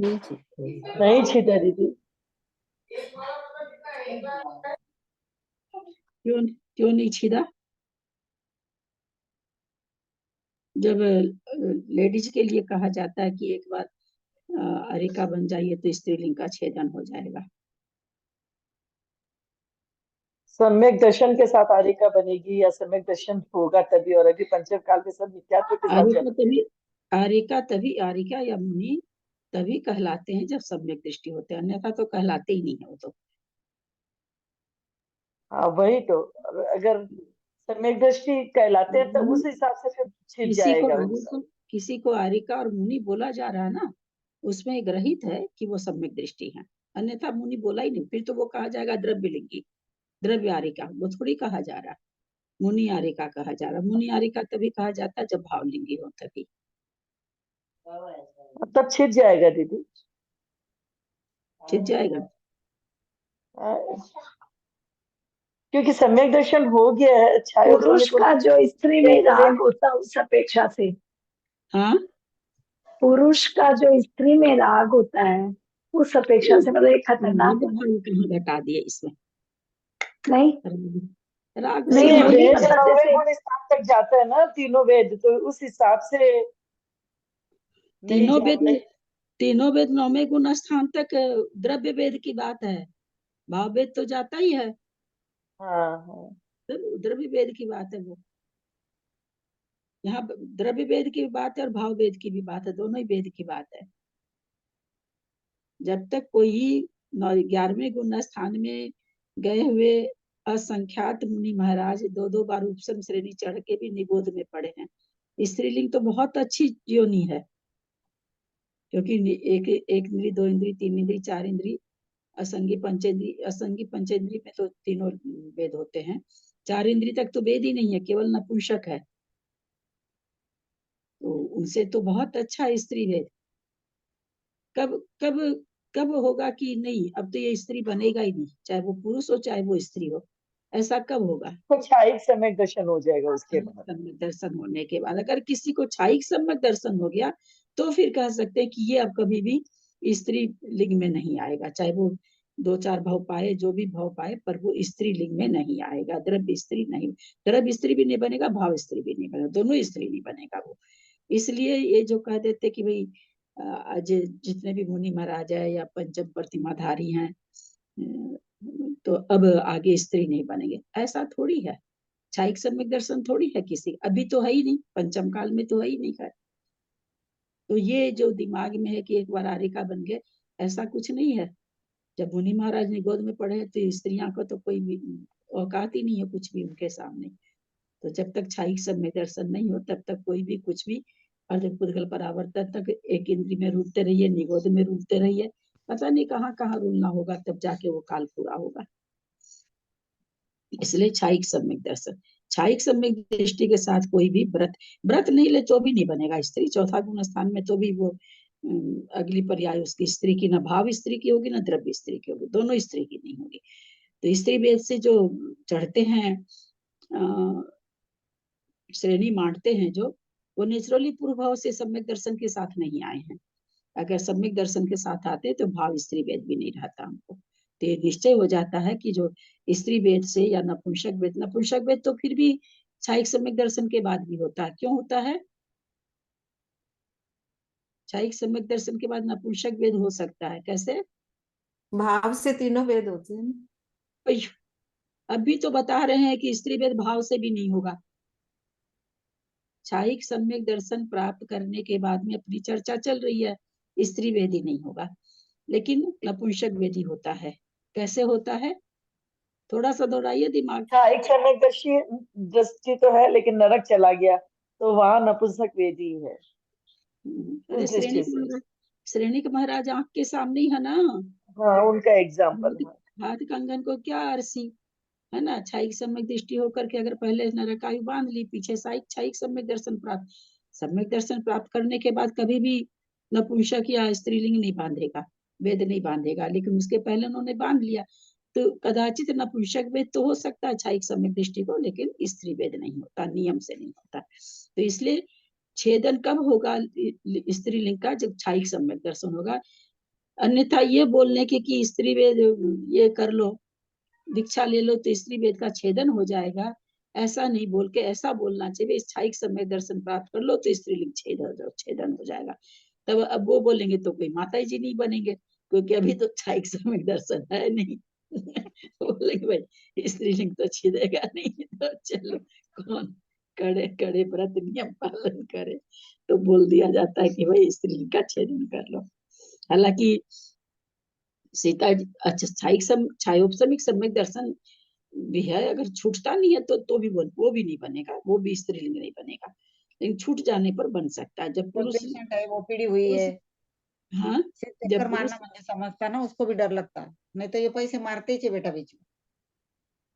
नहीं छिदा दीदी। क्यों नहीं छिदा? जब लेडीज के लिए कहा जाता है कि एक बार आरिका बन जाइए तो स्त्रीलिंग का छेदन हो जाएगा। सम्यक दर्शन के साथ आरिका बनेगी या सम्यक दर्शन होगा तभी, और अभी पंचम काल में सब मिथ्यात्व के साथ आरिका या मुनि तभी कहलाते हैं जब सम्यक दृष्टि होते हैं, अन्यथा तो कहलाते ही नहीं है वो तो। हाँ वही तो, अगर सम्यक दृष्टि कहलाते हैं तो उस हिसाब से फिर छिद जाएगा। किसी को आरिका और मुनि बोला जा रहा है ना, उसमें ग्रहित है कि वो सम्यक दृष्टि है, अन्यथा मुनि बोला ही नहीं, फिर तो वो कहा जाएगा द्रव्य लिंगी, द्रव्य आरिका, वो थोड़ी कहा जा रहा, मुनि आरिका कहा जा रहा। मुनि आरिका तभी कहा जाता है जब भावलिंगी हो, तभी। तब छिद जाएगा दीदी, छिद जाएगा, क्योंकि सम्यक दर्शन हो गया है। पुरुष का जो स्त्री में राग होता है उस अपेक्षा से, हाँ, पुरुष का जो स्त्री में राग होता है उस अपेक्षा से, मतलब एक खतरनाक है। कहाँ घटा दिए इसमें? नहीं राग नहीं, से मुनि वेद मतलब 9वें जैसे गुण स्थान तक जाता है ना, तीनों वेद, तो उस हिसाब से तीनों वेद 9वें गुण स्थान तक द्रव्य वेद की बात है, भाव वेद तो जाता ही है। हाँ द्रव्य वेद की बात है वो, यहाँ द्रव्य वेद की बात है और भाव वेद की भी बात है, दोनों ही वेद की बात है। जब तक कोई 11वें गुण स्थान में गए हुए असंख्यात मुनि महाराज 2-2 बार उपसम श्रेणी चढ़ के भी निगोद में पड़े हैं। स्त्रीलिंग तो बहुत अच्छी योनि है, क्योंकि एक इंद्री, 2 इंद्री, 3 इंद्री, 4 इंद्री, असंगी पंचेंद्री में तो तीनों वेद होते हैं। 4 इंद्री तक तो वेद ही नहीं है, केवल नपुंसक है, तो उनसे तो बहुत अच्छा है स्त्री वेद। कब कब कब होगा कि नहीं अब तो ये स्त्री बनेगा ही नहीं, चाहे वो पुरुष हो चाहे वो स्त्री हो, ऐसा कब होगा? तो छाई सम्यक दर्शन हो जाएगा उसके बाद। सम्यक दर्शन होने के बाद अगर किसी को छाई सम्यक दर्शन हो गया तो फिर कह सकते हैं कि ये अब कभी भी स्त्री लिंग में नहीं आएगा, चाहे वो 2-4 भाव पाए, जो भी भाव पाए, पर वो स्त्री लिंग में नहीं आएगा। द्रव्य स्त्री नहीं, द्रव्य स्त्री भी नहीं बनेगा, भाव स्त्री भी नहीं बनेगा, दोनों स्त्री नहीं बनेगा वो। इसलिए ये जो कह देते कि भाई आज जितने भी मुनि महाराज है या पंचम प्रतिमाधारी हैं तो अब आगे स्त्री नहीं बनेंगे, ऐसा थोड़ी है। छाइक सम्यक दर्शन थोड़ी है किसी, अभी तो है ही नहीं, पंचम काल में तो है ही नहीं है। तो ये जो दिमाग में है कि एक बार आरिका बन गए, ऐसा कुछ नहीं है। जब मुनि महाराज ने गोद में पढ़े तो स्त्रियां को तो कोई औकात ही नहीं है कुछ भी उनके सामने। तो जब तक छाइक सम्यक दर्शन नहीं हो तब तक कोई भी कुछ भी अर्धपुद्गल परावर्तन तक एक इंद्री में रूलते रहिए, निगोद में रूलते रहिए, पता नहीं कहाँ कहाँ रूलना होगा, तब जाके वो काल पूरा होगा। इसलिए छाइक सम्यक दर्शन, छाइक सम्यक दृष्टि के साथ कोई भी व्रत नहीं ले तो भी नहीं बनेगा स्त्री। चौथा गुण स्थान में तो भी वो अगली पर्याय उसकी स्त्री की, न भाव स्त्री की होगी न द्रव्य स्त्री की होगी, दोनों स्त्री की नहीं होगी। तो स्त्री वेद से जो चढ़ते हैं श्रेणी मानते हैं जो, वो नेचुरली पूर्व भाव से सम्यक दर्शन के साथ नहीं आए हैं। अगर सम्यक दर्शन के साथ आते तो भाव स्त्री वेद भी नहीं रहता हमको। तो ये निश्चय हो जाता है कि जो स्त्री वेद से या नपुंसक वेद तो फिर भी छाइक सम्यक दर्शन के बाद भी होता है। क्यों होता है? छाइक सम्यक दर्शन के बाद नपुंसक वेद हो सकता है, कैसे? भाव से तीनों वेद होते हैं ना। अभी तो बता रहे हैं कि स्त्री वेद भाव से भी नहीं होगा। छाइक सम्यक दर्शन प्राप्त करने के बाद में अपनी चर्चा चल रही है, स्त्री वेद ही नहीं होगा, लेकिन नपुंसक वेद ही होता है। कैसे होता है? थोड़ा सा दौड़ाइए दिमाग। छाइक सम्यक दृष्टि तो है, लेकिन नरक चला गया तो वहां नपुंसक वेद ही है। अरे श्रेणिक महाराज आंख के सामने ही है ना। हाँ, उनका एग्जाम्पल है। हाथ कंगन को क्या अरसी है ना। छाइक सम्यक दृष्टि होकर के अगर पहले नरकायु बांध ली, पीछे छाइक सम्यक दर्शन प्राप्त, सम्यक दर्शन प्राप्त करने के बाद कभी भी नपुंसक या स्त्रीलिंग नहीं बांधेगा, वेद नहीं बांधेगा, लेकिन उसके पहले उन्होंने बांध लिया तो कदाचित नपुंसक वेद तो हो सकता है छाइक सम्यक दृष्टि को, लेकिन स्त्री वेद नहीं होता, नियम से नहीं होता। तो इसलिए छेदन कब होगा स्त्रीलिंग का? जब छाइक सम्यक दर्शन होगा। अन्यथा ये बोलने के कि स्त्री वेद ये कर लो, दीक्षा ले लो तो स्त्री वेद का छेदन हो जाएगा, ऐसा नहीं बोल के ऐसा बोलना चाहिए छाइक सम्यक दर्शन प्राप्त कर लो तो स्त्रीलिंग छेदन हो जाएगा। तब अब वो बोलेंगे तो कोई माता जी नहीं बनेंगे, क्योंकि अभी तो छाइक सम्यक दर्शन है नहीं। बोलेंगे भाई स्त्रीलिंग तो छेदेगा नहीं, तो चलो कौन कड़े कड़े व्रत नियम पालन करे, तो बोल दिया जाता है कि भाई स्त्रीलिंग का छेदन कर लो। हालांकि सीता अच्छा छायोपसमिक सम्यक दर्शन भी है, अगर छूटता नहीं है तो भी वो भी नहीं बनेगा, वो भी स्त्रीलिंग नहीं बनेगा, लेकिन छूट जाने पर बन सकता है। जब पुरुष पेशेंट है, वो पीड़ी हुई है, हाँ सिर जब चक्कर पुरुष मारना म्हणजे समझता ना, उसको भी डर लगता है, नहीं तो ये पैसे मारते ही बेटा बीच में,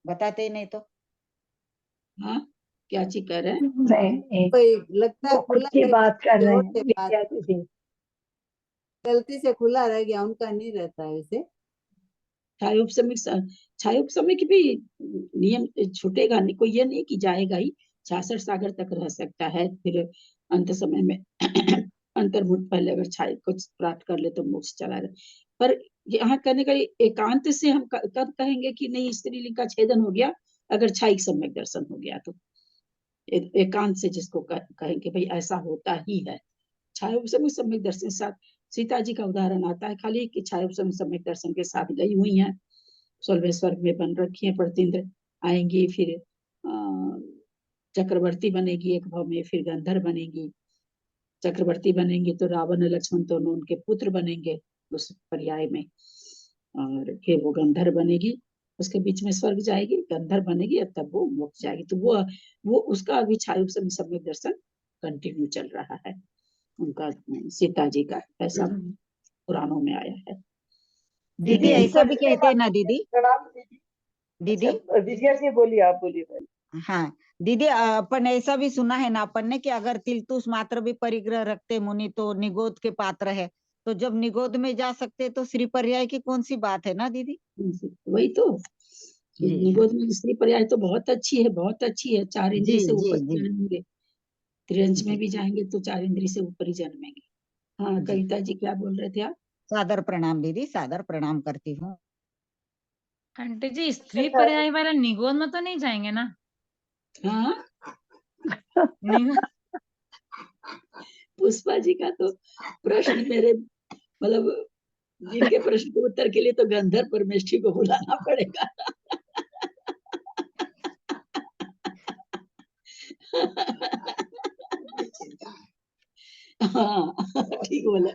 बताते ही नहीं तो। हाँ क्या चीज कह रहे हैं? नहीं, कोई लगता है वो खुद खुला की रह बात कर रहे जोर हैं से बात, विद्या दीदी। गलती से खुला रह गया, उनका नहीं रहता है वैसे। छायोपसमिक भी नियम छूटेगा नहीं, कोई ये नहीं कि जाएगा ही, 66 सागर तक रह सकता है, फिर अंत समय में अंतर्मुख पहले अगर छाई कुछ प्राप्त कर ले तो मोक्ष चला जाए। पर यहाँ कहने का एकांत से हम कब कहेंगे कि नहीं स्त्रीलिंग का छेदन हो गया? अगर छाइक सम्यक दर्शन हो गया तो एकांत से जिसको कहेंगे भाई ऐसा होता ही है। छायोपसमिक सम्यक दर्शन के साथ सीता जी का उदाहरण आता है खाली कि छायोपसमिक सम्यक दर्शन के साथ गई हुई हैं, 16वें स्वर्ग में बन रखी है, प्रतिंद्र आएंगी, फिर चक्रवर्ती बनेगी एक भाव में, फिर गंधर्व बनेगी। चक्रवर्ती बनेंगे तो रावण लक्ष्मण दोनों उनके पुत्र बनेंगे, उस पर्याय में, और फिर वो गंधर्व बनेगी, उसके बीच में स्वर्ग जाएगी, गंधर्व बनेगी और तब वो मोक्ष जाएगी। तो वो उसका अभी छाया सम्यक दर्शन कंटिन्यू चल रहा है उनका, सीता जी का, ऐसा पुराणों में आया है। दीदी ऐसा भी कहते हैं ना दीदी। प्रणाम दीदी। दीदी अच्छा, विजया जी बोलिए, आप बोलिए पहले। हाँ दीदी, अपन ऐसा भी सुना है ना अपन ने कि अगर तिलतुष मात्र भी परिग्रह रखते मुनि तो निगोद के पात्र है। तो जब निगोद में जा सकते तो श्री पर्याय की कौन सी बात है ना दीदी। वही तो, जी निगोद में स्त्री पर्याय तो बहुत अच्छी है, बहुत अच्छी है। 4 जी इंद्री से जी ऊपर जी जन्मेंगे, त्रियंश में जी। भी जाएंगे तो 4 इंद्री से ऊपर ही जन्मेंगे। हाँ जी कविता जी क्या बोल रहे थे आप? सादर प्रणाम दीदी, सादर प्रणाम करती हूँ। आंटी जी स्त्री पर्याय वाला निगोद में तो नहीं जाएंगे ना? हाँ निगोद पुष्पा जी का तो प्रश्न मेरे, मतलब जिनके प्रश्न के उत्तर के लिए तो गंधर्व परमेष्ठी को बुलाना पड़ेगा। हाँ ठीक बोले।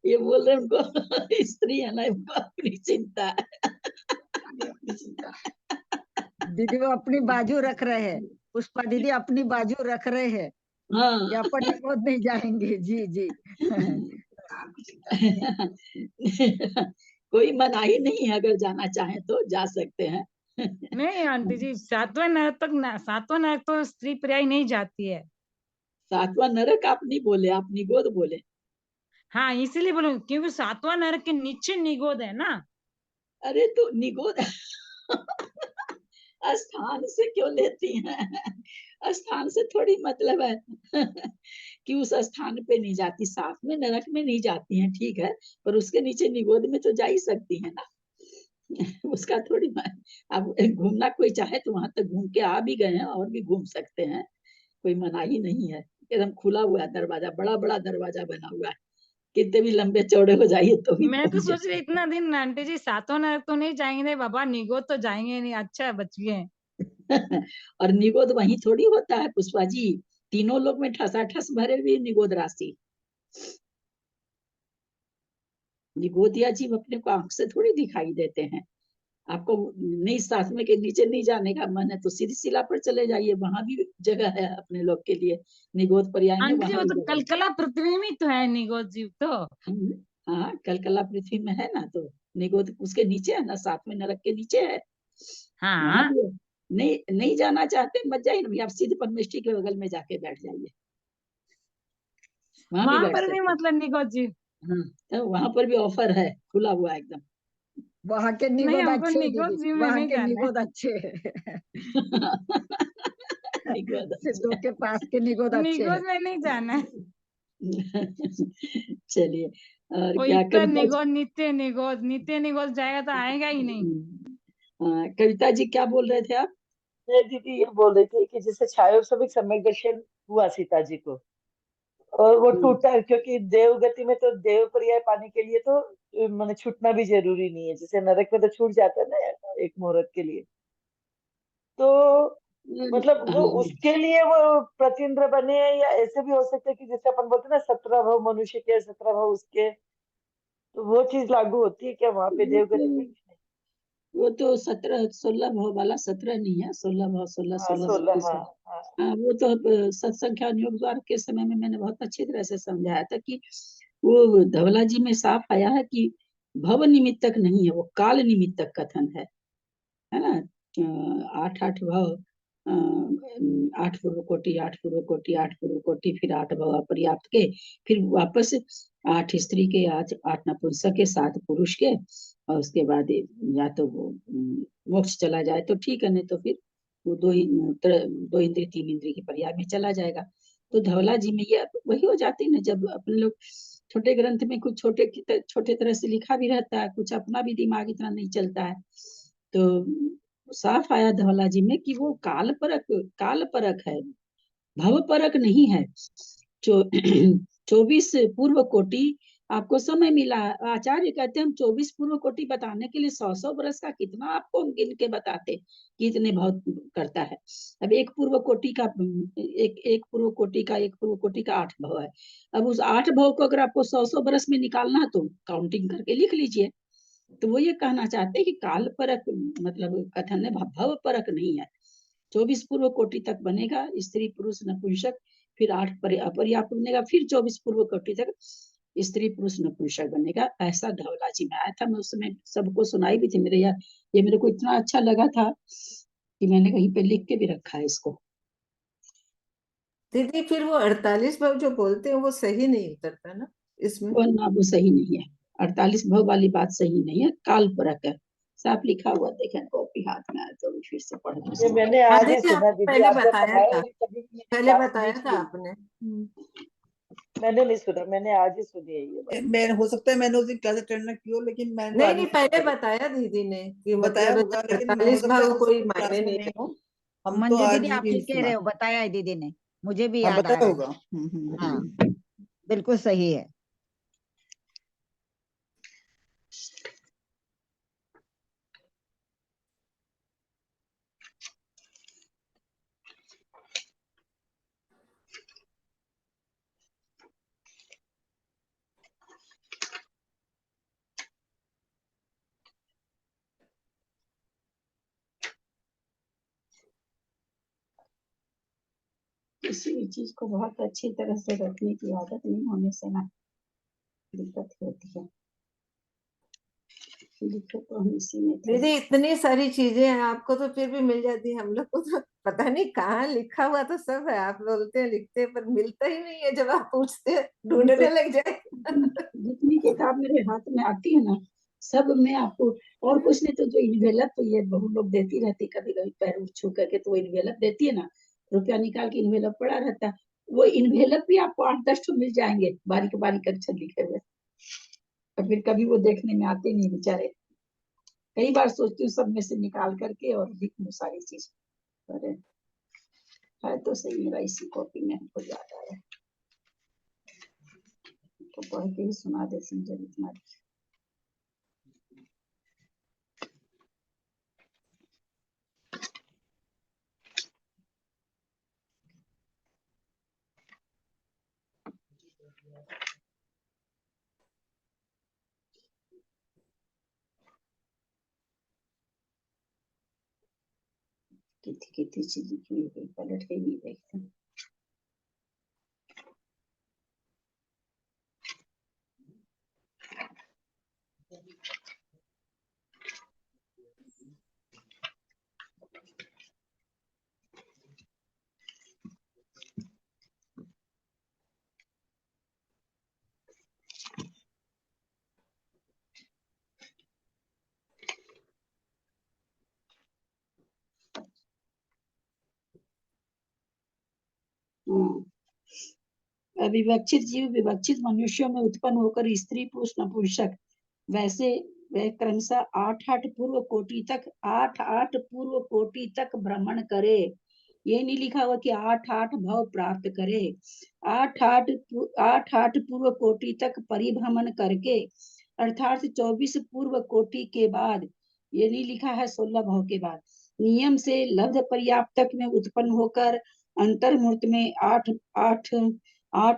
ये बोल रहे उनको स्त्री है ना, उनको अपनी चिंता है। दीदी वो अपनी बाजू रख रहे हैं, पुष्पा दीदी अपनी बाजू रख रहे हैं कि हाँ अपन निगोद नहीं जाएंगे। जी जी। कोई मनाही नहीं है, अगर जाना चाहे तो जा सकते हैं। नहीं आंटी जी, सातवां नरक तो स्त्री पर्याय नहीं जाती है। 7वां नरक आप नहीं बोले, आप निगोद बोले। हाँ इसीलिए बोलो, क्योंकि 7वां नरक के नीचे निगोद है ना। अरे तो निगोद स्थान से क्यों लेती हैं? स्थान से थोड़ी मतलब है कि उस स्थान पे नहीं जाती, 7वें नरक में नहीं जाती हैं, ठीक है, पर उसके नीचे निगोद में तो जा ही सकती है ना। उसका थोड़ी अब घूमना कोई चाहे तो वहां तक घूम के आ भी गए हैं, और भी घूम सकते हैं, कोई मनाही नहीं है। एकदम खुला हुआ है दरवाजा, बड़ा बड़ा दरवाजा बना हुआ है, कितने भी लंबे चौड़े हो जाइए तो भी मैं तो पहुंच सोच रही इतना दिन आंटी जी 7वां नरक तो नहीं जाएंगे बाबा, निगोद तो जाएंगे नहीं। अच्छा है, बच गए। जाए। और निगोद वहीं थोड़ी होता है पुष्पा जी, तीनों लोग में ठसाठस भरे हुए निगोद राशि। निगोदिया जीव अपने को आंख से थोड़ी दिखाई देते हैं। आपको नहीं 7वें के नीचे नहीं जाने का मन है तो सीधी शिला पर चले जाइए, वहां भी जगह है अपने लोग के लिए, निगोद पर्याय में आंटी जी वहां वो भी तो जगह है। कलकला पृथ्वी में तो है निगोद जीव तो। हाँ कलकला पृथ्वी में है ना, तो निगोद उसके नीचे है ना, 7वें नरक के नीचे है, वहां हाँ भी है। नहीं नहीं जाना चाहते मत जाइए ना, आप सीधे परमेष्ठी के बगल में जाके बैठ जाइए, वहां भी वहां बैठ पर भी सकते हैं। मतलब निगोद जीव। हाँ तो वहां पर भी ऑफर है, खुला हुआ एकदम। वहां के नहीं निगोद हमको अच्छे है निगोद दीदी, जीव में वहां नहीं के जाना है। निगोद अच्छे है। निगोद सिद्धों अच्छा के पास के निगोद अच्छे निगोद है। में नहीं जाना है। है। चलिए, और वो क्या इतना कविता जी? निगोद नित्य निगोद जाएगा तो आएगा ही नहीं। कविता जी क्या बोल रहे थे आप? मैं दीदी ये बोल रही थी कि जैसे छायोत्सविक सम्यक दर्शन हुआ सीता जी को, और वो टूटा है, क्योंकि देव गति में तो देव पर्याय पाने के लिए तो मैंने छूटना भी जरूरी नहीं है, जैसे नरक में तो छूट जाता है ना एक मुहूर्त के लिए। तो मतलब वो हाँ, उसके लिए वो प्रतीन्द्र बने हैं, या ऐसे भी हो सकता है कि जैसे अपन बोलते हैं ना 17 भव मनुष्य के, 17 भव उसके, तो वो चीज लागू होती है क्या वहां पे वो देवगति में? तो वो तो 16 भाव वाला, 17 नहीं है, 16 भाव, 16 हाँ 16 16, 32 हाँ है। हाँ। हाँ वो तो सत्संख्या योग द्वार के समय में मैंने बहुत अच्छी तरह से समझाया था कि वो धवला जी में साफ आया है कि भव निमित्तक नहीं है, वो काल निमित्तक कथन है ना। 8 8 भाव, 8 पूर्व कोटि, 8 पूर्व कोटि, 8 पूर्व कोटि, फिर 8 भाव अपर्याप्त के, फिर वापस 8 स्त्री के, 8 नपुंसक के, 7 पुरुष के, और उसके बाद या तो वो मोक्ष चला जाए तो ठीक है, नहीं तो फिर वो 2 इंद्री 3 इंद्री के पर्याय में चला जाएगा। तो धवला जी में ये वही हो जाती है ना, जब अपने लोग छोटे ग्रंथ में कुछ छोटे तरह से लिखा भी रहता है, कुछ अपना भी दिमाग इतना नहीं चलता है, तो साफ आया धवला जी में कि वो काल परक है, भव परक नहीं है। 24 पूर्व कोटि आपको समय मिला है। आचार्य कहते हैं हम 24 पूर्व कोटि बताने के लिए 100 वर्ष का कितना आपको हम गिन के बताते कि इतने भाव करता है। अब एक पूर्व कोटि का एक पूर्व कोटि का 8 भाव है। अब उस 8 भाव को अगर आपको 100 वर्ष में निकालना है तो काउंटिंग करके लिख लीजिए। तो वो ये कहना चाहते हैं कि काल परक मतलब कथन है, भव परक नहीं है। 24 पूर्व कोटि तक बनेगा, स्त्री पुरुष नपुंसक, फिर 8 अपर्याप्त बनेगा, फिर 24 पूर्व कोटि तक स्त्री पुरुष नपुंसक बनेगा। ऐसा धवला जी में आया था। मैं उस समय सबको सुनाई भी थी। मेरे यार ये मेरे को इतना अच्छा लगा था कि मैंने कहीं पे लिख के भी रखा है इसको। दीदी फिर वो 48 भाव जो बोलते हैं वो सही नहीं उतरता ना इसमें? वो ना, वो सही नहीं है। 48 भाव वाली बात सही नहीं है, काल परक है। साफ लिखा हुआ देखें, कॉपी हाथ में आए तो फिर से पढ़ के ये सुना। मैंने हाँ आज ही दीदी सुना आपने दीदी, पहले आप जब बताया पढ़ाए था, होंगे तभी मैंने पहले क्लास बताया नहीं था की। आपने। मैंने नहीं सुना, मैंने आज ही सुनी है ये बात। मैं हो सकता है मैंने उस दिन क्लास अटेंड ना की हो, लेकिन मैंने तो नहीं आज ही नहीं, सुना पहले था। बताया दीदी ने कि बताया मतलब होगा, लेकिन हो 48 सकता है भाव उस कोई क्लास मायने में नहीं नहीं है। हो। हम तो मंजू आज दीदी आप ही ठीक कह रहे सुना। हो, बताया है दीदी ने, मुझे भी हाँ याद आ बताया रहा है। होगा। हाँ बिल्कुल सही है। किसी भी चीज को बहुत अच्छी तरह से रखने की आदत नहीं होने से ना दिक्कत होती है। लिखे तो हम इसी में थे। दीदी इतनी सारी चीजें हैं, आपको तो फिर भी मिल जाती है, हम लोग को तो पता नहीं कहाँ लिखा हुआ तो सब है। आप बोलते हैं लिखते हैं, पर मिलता ही नहीं है। जब आप पूछते हैं ढूंढने लग जाए। जितनी किताब मेरे हाथ में आती है ना, सब में आपको, और कुछ नहीं तो जो इन्वेलप तो ये बहु लोग देती रहती, कभी कभी पैर छू करके तो इन्वेलप देती है ना, रुपया निकाल के इन्वेलप पड़ा रहता है। वो इन्वेलप भी आपको 8-10 तो मिल जाएंगे बारीक बारीक अक्षर लिखे हुए। और फिर कभी वो देखने में आते नहीं बेचारे। कई बार सोचती हूँ सब में से निकाल करके और लिख लूँ सारी चीज, पर है तो सही मेरा इसी कॉपी में हमको याद आया तो पढ़ के ही सुना देती हूँ जब इतना। कितनी चीज लिखी हुई पलट के नहीं देखते। अविवक्षित जीव विवक्षित मनुष्यों में उत्पन्न होकर स्त्री पुरुष नपुंसक वैसे वह क्रमशः 8-8 पूर्व कोटि तक 8-8 पूर्व कोटि तक भ्रमण करे। ये नहीं लिखा हुआ कि 8-8 भाव प्राप्त करे। 8-8 पूर्व कोटि तक परिभ्रमण करके, अर्थात 24 पूर्व कोटि के बाद, ये नहीं लिखा है 16 भाव के बाद, नियम से लब्ध पर्याप्तक में उत्पन्न होकर अंतर्मूर्त में 8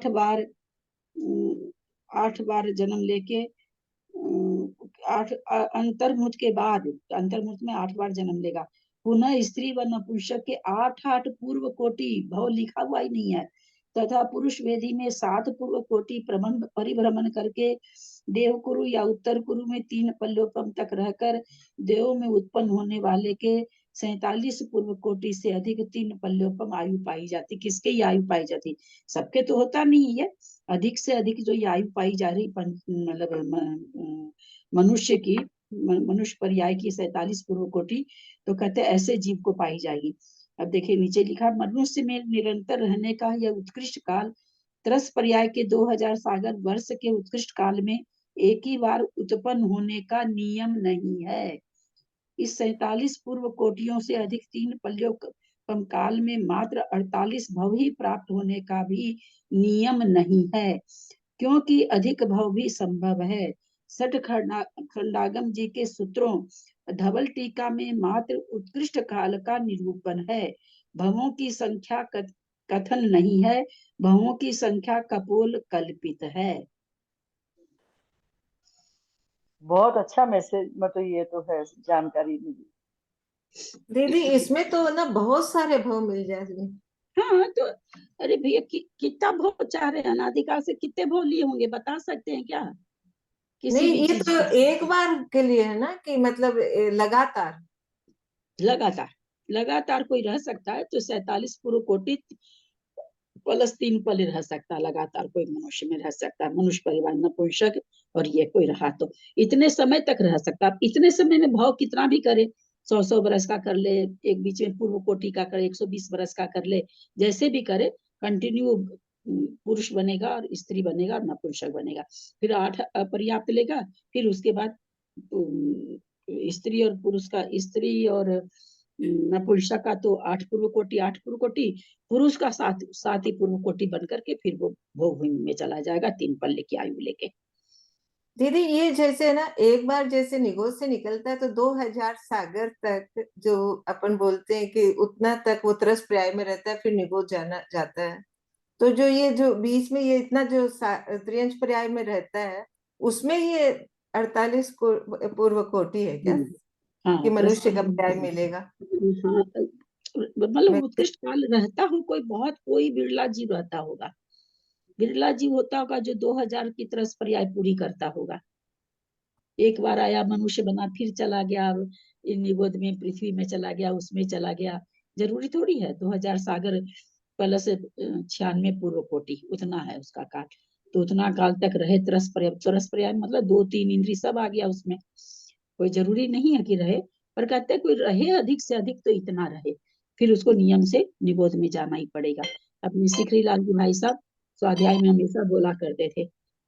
बार 8 बार जन्म लेके 8 अंतर्मुख के बाद, अंतर्मुख में 8 बार जन्म लेगा। पुनः स्त्री व नपुंसक के 8-8 पूर्व कोटि भाव लिखा हुआ ही नहीं है, तथा पुरुष वेदी में 7 पूर्व कोटि प्रबंध परिभ्रमण करके देव कुरु या उत्तर कुरु में 3 पल्योपम तक रहकर देव में उत्पन्न होने वाले के 47 पूर्व कोटि से अधिक 3 पल्योपम आयु पाई जाती। किसके ये आयु पाई जाती? सबके तो होता नहीं है। अधिक से अधिक जो ये आयु पाई जा रही मतलब मनुष्य की, मनुष्य पर्याय की 47 पूर्व कोटि, तो कहते ऐसे जीव को पाई जाएगी। अब देखिए नीचे लिखा, मनुष्य में निरंतर रहने का यह उत्कृष्ट काल त्रस पर्याय के 2000 सागर वर्ष के उत्कृष्ट काल में एक ही बार उत्पन्न होने का नियम नहीं है। इस 47 पूर्व कोटियों से अधिक 3 पल्यों कम काल में मात्र 48 भव ही प्राप्त होने का भी नियम नहीं है। क्योंकि अधिक भव भी संभव है। सठ खंडागम जी के सूत्रों धवल टीका में मात्र उत्कृष्ट काल का निरूपण है। भवों की संख्या कथन नहीं है, भवों की संख्या कपोल कल्पित है। बहुत अच्छा मैसेज, मतलब ये तो है जानकारी मिली। दीदी इसमें तो ना बहुत सारे भाव मिल जाएंगे। हाँ तो अरे भैया कितना भोग चाह रहे हैं, अनादिकाल से कितने भोग लिए होंगे, बता सकते हैं क्या? किसी नहीं, भी ये चीज तो का एक बार के लिए है ना, कि मतलब लगातार लगातार लगातार कोई रह सकता है तो 47 पूर्व कोटि प्लस 3 पल रह सकता है, लगातार कोई मनुष्य में रह सकता है, मनुष्य परिवार नपुंसक और ये कोई रहा तो इतने समय तक रह सकता है। इतने समय में भाव कितना भी करे, 100 बरस का कर ले, एक बीच में पूर्व कोटि का करे, 120 बरस का कर ले, जैसे भी करे कंटिन्यू पुरुष बनेगा और स्त्री बनेगा और नपुंसक बनेगा। फिर 8 अपर्याप्त लेगा, फिर उसके बाद स्त्री और पुरुष का, स्त्री और नपुंसक का तो 8 पूर्व कोटि, 8 पूर्व कोटि, पुरुष का 7 ही पूर्व कोटि बन करके फिर वो भोग भूमि में चला जाएगा 3 पल्ले की आयु लेके। दीदी ये जैसे ना एक बार जैसे निगोज से निकलता है तो 2000 सागर तक जो अपन बोलते हैं कि उतना तक वो तरस पर्याय में रहता है, फिर निगोज जाता है। तो जो ये जो बीच में ये इतना जो त्रियंश पर्याय में रहता है, उसमें ये 48 पूर्व कोटि है क्या, हाँ कि मनुष्य का पर्याय मिलेगा? हाँ मतलब उत्कृष्ट काल रहता हो कोई, बहुत कोई बिरला जीव रहता होगा, बिरला जीव होता होगा जो 2000 की तरस पर्याय पूरी करता होगा। एक बार आया मनुष्य बना फिर चला गया, निगोद में पृथ्वी में चला गया, उसमें चला गया, जरूरी थोड़ी है 2000 सागर प्लस 96 पूर्व कोटि, उतना है उसका काल। तो उतना काल तक रहे तरस पर्याय मतलब 2-3 इंद्री सब आ गया उसमें, कोई जरूरी नहीं है कि रहे, पर कहते हैं कोई रहे अधिक से अधिक तो इतना रहे, फिर उसको नियम से निगोद में जाना ही पड़ेगा। अपने सिखरी लाल जी भाई साहब स्वाध्याय में हमेशा बोला करते थे,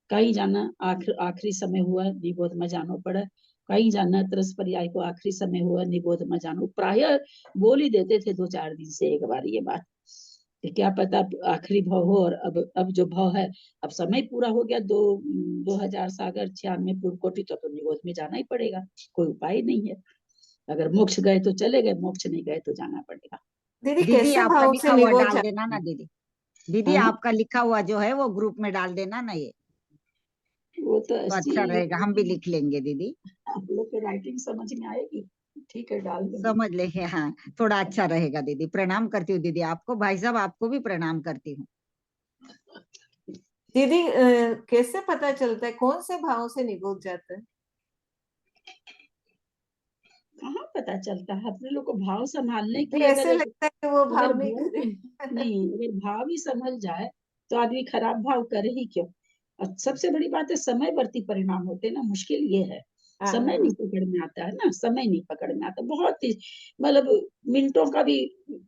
कहीं जाना आखिरी समय हुआ निगोद में जानो पड़ा, कहीं जाना तरस पर्याय को आखिरी समय हुआ निगोद में जानो, प्राय बोल ही देते थे 2-4 दिन से एक बार ये बात, कि क्या पता आखिरी भाव हो। और अब जो भाव है, अब समय पूरा हो गया, 2000 सागर 96 पूर्व कोटि, तो निगोद में जाना ही पड़ेगा, कोई उपाय नहीं है। अगर मोक्ष गए तो चले गए, मोक्ष नहीं गए तो जाना पड़ेगा। दीदी दीदी कैसे आपका भाव लिखा से हुआ निगोज डाल देना ना दीदी, दीदी आपका लिखा हुआ जो है वो ग्रुप में डाल देना ना, ये वो तो अच्छा रहेगा, हम भी लिख लेंगे दीदी, आप लोग को राइटिंग समझ में आएगी, ठीक है डाल देंगे। समझ लेंगे। हाँ थोड़ा अच्छा रहेगा दीदी। प्रणाम करती हूँ दीदी आपको, भाई साहब आपको भी प्रणाम करती हूँ। दीदी कैसे पता चलता है कौन से भाव से निगोज जाता है? कहाँ पता चलता है, अपने लोग को भाव संभालने की ऐसे लगता है कि वो अगर भाव नहीं भाव करे। नहीं, अगर भाव ही संभल जाए तो आदमी खराब भाव करे ही क्यों। और सबसे बड़ी बात है समय वर्ती परिणाम होते हैं ना, मुश्किल ये है समय नहीं पकड़ में आता है ना, समय नहीं पकड़ में आता, बहुत ही मतलब मिनटों का भी,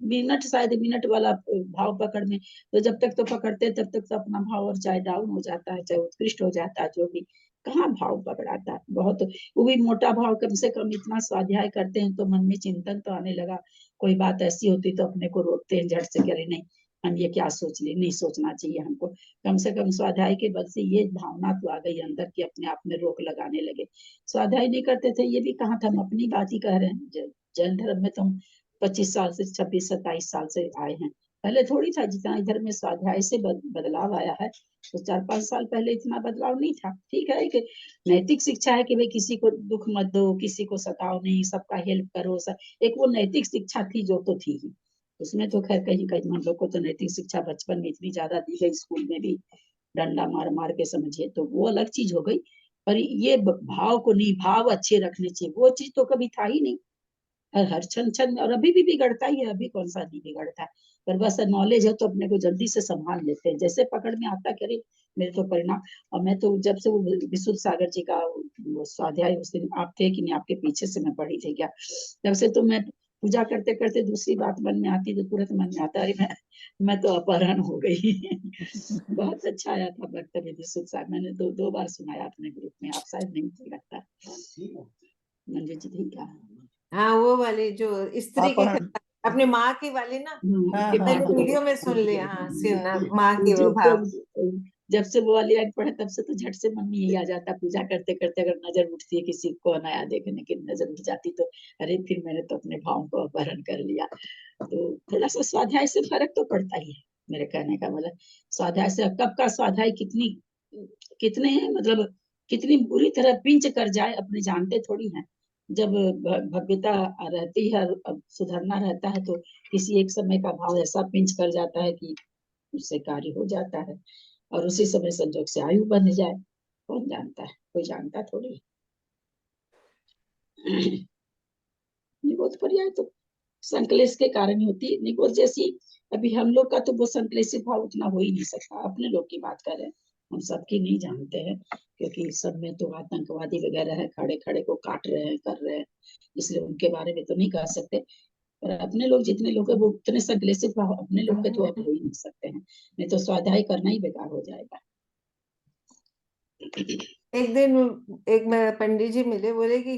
मिनट शायद मिनट वाला भाव पकड़ में, तो जब तक तो पकड़ते तब तक तो अपना भाव और चाहे डाउन हो जाता है चाहे उत्कृष्ट हो जाता है, जो भी कहाँ भाव पकड़ाता है बहुत। वो भी मोटा भाव, कम से कम इतना स्वाध्याय करते हैं तो मन में चिंतन तो आने लगा, कोई बात ऐसी होती तो अपने को रोकते हैं झट से, करे नहीं हम ये क्या सोच ले, नहीं सोचना चाहिए हमको, कम से कम स्वाध्याय के बल से ये भावना तो आ गई अंदर की, अपने आप में रोक लगाने लगे। स्वाध्याय नहीं करते थे, ये भी कहाँ था, हम अपनी बात ही कह रहे हैं, जैन धर्म में तो हम 25 साल से 26-27 साल से आए हैं, पहले थोड़ी था जितना इधर में स्वाध्याय से बदलाव आया है, तो 4-5 साल पहले इतना बदलाव नहीं था। ठीक है कि नैतिक शिक्षा है कि भाई किसी को दुख मत दो, किसी को सताओ नहीं, सबका हेल्प करो, एक वो नैतिक शिक्षा थी जो तो थी ही, उसमें तो खैर कहीं कहीं हम लोग को तो नैतिक शिक्षा बचपन में इतनी ज्यादा दी गई, स्कूल में भी डंडा मार मार के समझिए, तो वो अलग चीज हो गई। पर ये भाव को नहीं, भाव अच्छे रखने चाहिए, वो चीज तो कभी था ही नहीं, हर क्षण क्षण, और अभी भी बिगड़ता ही है, अभी कौन सा नहीं बिगड़ता है, पर बस नॉलेज है तो अपने को जल्दी से संभाल लेते हैं, जैसे पकड़ में आता करे मेरे तो परिणाम। और मैं तो जब से वो विशुद्ध सागर जी का वो स्वाध्याय, उस दिन आप थे कि नहीं, आपके पीछे से मैं पढ़ी थी क्या, तब से तो मैं पूजा करते करते दूसरी बात मन में आती तो तुरंत मन में आता, अरे मैं तो अपहरण हो गई। बहुत अच्छा आया था वक्तव्य विशुद्ध सागर, मैंने दो बार सुनाया अपने ग्रुप में, आप शायद नहीं थे लगता, मंजू जी थी क्या? हाँ वो वाली जो स्त्री के अपहरण। खिलाफ, अपनी माँ की वाली ना, हाँ ये हाँ मैंने हाँ वीडियो में सुन लिया। हाँ सुना, माँ की वो भाव। जब से वो वाली लाइन पढ़े तब से तो झट से मन में यही आ जाता, पूजा करते करते अगर नजर उठती है किसी को नया देखने की नजर उठ जाती तो अरे फिर मैंने तो अपने भाव को अपहरण कर लिया। तो थोड़ा सा स्वाध्याय से फर्क तो पड़ता ही है, मेरे कहने का मतलब स्वाध्याय से कब का स्वाध्याय कितने मतलब कितनी बुरी तरह पिंच कर जाए अपने जानते थोड़ी हैं। जब भव्यता रहती है, अब सुधरना रहता है तो किसी एक समय का भाव ऐसा पिंच कर जाता है कि उससे कार्य हो जाता है, और उसी समय संजोग से आयु बन जाए, कौन जानता है, कोई जानता थोड़ी। निगोद पर्याय तो संकलेश के कारण ही होती है। निगोद जैसी अभी हम लोग का तो वो संकलेशित भाव उतना हो ही नहीं सकता, अपने लोग की बात कर रहे हैं, हम सबकी नहीं जानते हैं क्योंकि सब में तो आतंकवादी वगैरह है, खड़े खड़े को काट रहे हैं, कर रहे हैं, इसलिए उनके बारे में तो नहीं कह सकते। पर अपने लोग जितने लोग हैं वो उतने संकलेशित भाव अपने लोग के तो अब हो ही नहीं सकते हैं, नहीं तो स्वाध्याय करना ही बेकार हो जाएगा। एक दिन एक पंडित जी मिले, बोले कि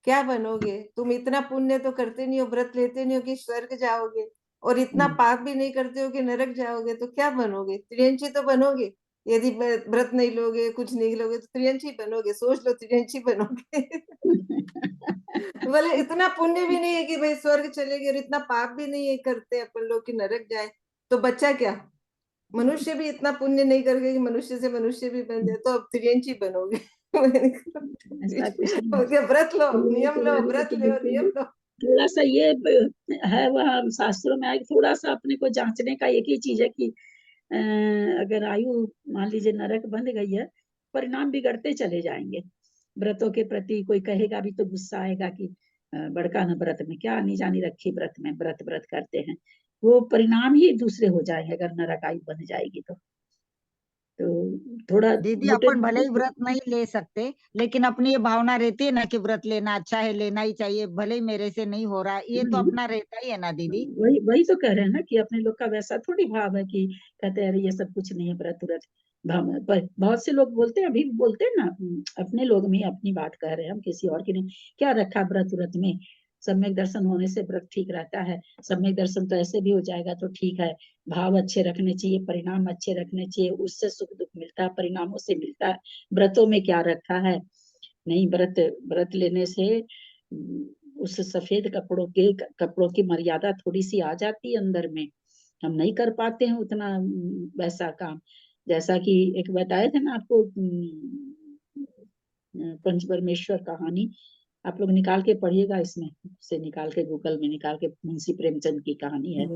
क्या बनोगे, तुम इतना पुण्य तो करते नहीं हो, व्रत लेते नहीं हो कि स्वर्ग जाओगे, और इतना पाप भी नहीं करते हो कि नरक जाओगे, तो क्या बनोगे? त्रियंची तो बनोगे, यदि व्रत नहीं लोगे, कुछ नहीं लोगे तो त्रियंची बनोगे, सोच लो त्रियंची बनोगे। बोले इतना पुण्य भी नहीं है कि भाई स्वर्ग चलेगे, और इतना पाप भी नहीं है करते अपन लोग कि नरक जाए, तो बच्चा क्या? मनुष्य भी इतना पुण्य नहीं करके कि मनुष्य से मनुष्य भी बन जाए, तो अब त्रियंची बनोगे। ऐसा कुछ नहीं व्रत लो, है। नियम लो, व्रत लो, नियम लो। थोड़ा सा ये है, वह शास्त्रों में आए, थोड़ा सा अपने को जांचने का एक ही चीज है कि अगर आयु मान लीजिए नरक बंध गई है, परिणाम बिगड़ते चले जाएंगे। व्रतों के प्रति कोई कहेगा भी तो गुस्सा आएगा कि बड़का न व्रत में क्या आनी जानी रखी, व्रत में व्रत करते हैं, वो परिणाम ही दूसरे हो जाएंगे अगर नरक आयु बन जाएगी तो थोड़ा दीदी मोटे अपन भले ही व्रत नहीं ले सकते, लेकिन अपनी ये भावना रहती है ना कि व्रत लेना अच्छा है, लेना ही चाहिए, भले ही मेरे से नहीं हो रहा, ये तो अपना रहता ही है ना दीदी। वही वही तो कह रहे हैं ना कि अपने लोग का वैसा थोड़ी भाव है कि कहते हैं अरे ये सब कुछ नहीं है, व्रत पर बहुत से लोग बोलते हैं, अभी बोलते हैं ना, अपने लोग में अपनी बात कह रहे हैं, हम किसी और की नहीं। क्या रखा व्रत में, सम्यक दर्शन होने से व्रत ठीक रहता है, सम्यक दर्शन तो ऐसे भी हो जाएगा तो ठीक है। भाव अच्छे रखने चाहिए, परिणाम अच्छे रखने चाहिए, उससे सुख दुख मिलता है, परिणामों से मिलता है। व्रतों में क्या रखा है? नहीं, व्रत लेने से उस सफेद कपड़ों की मर्यादा थोड़ी सी आ जाती है अंदर में, हम नहीं कर पाते हैं उतना वैसा काम। जैसा कि एक बताए थे ना आपको पंच परमेश्वर कहानी, आप लोग निकाल के पढ़िएगा, इसमें से निकाल के गूगल में निकाल के, मुंशी प्रेमचंद की कहानी है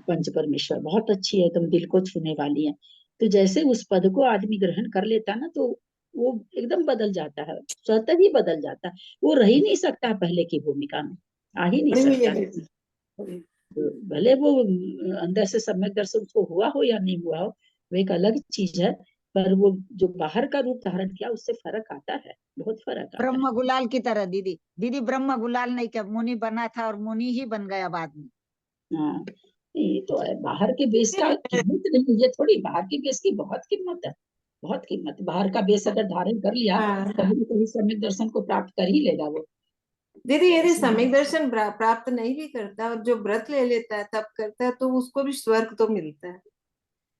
पंच परमेश्वर, बहुत अच्छी है, एकदम दिल को छूने वाली है। तो जैसे उस पद को आदमी ग्रहण कर लेता ना तो वो एकदम बदल जाता है, स्वतः ही बदल जाता है, वो रह ही नहीं सकता पहले की भूमिका में, आ ही नहीं सकता। तो भले वो अंदर से सम्यक दर्शन उसको हुआ हो या नहीं हुआ हो, वो एक अलग चीज है, पर वो जो बाहर का रूप धारण किया उससे फर्क आता है, बहुत फर्क आता है। ब्रह्म गुलाल की तरह दीदी, ब्रह्म गुलाल नहीं, क्या मुनि बना था और मुनि ही बन गया बाद में। हाँ, ये तो है, बाहर के बेस का कीमत नहीं, ये थोड़ी बाहर के बेस की बहुत कीमत है, बहुत कीमत। बाहर का बेस अगर धारण कर लिया कभी न कभी सम्यक दर्शन को प्राप्त कर ही लेगा वो। दीदी यदि सम्यक दर्शन प्राप्त नहीं भी करता और जो व्रत ले लेता है तब करता है, तो उसको भी स्वर्ग तो मिलता है।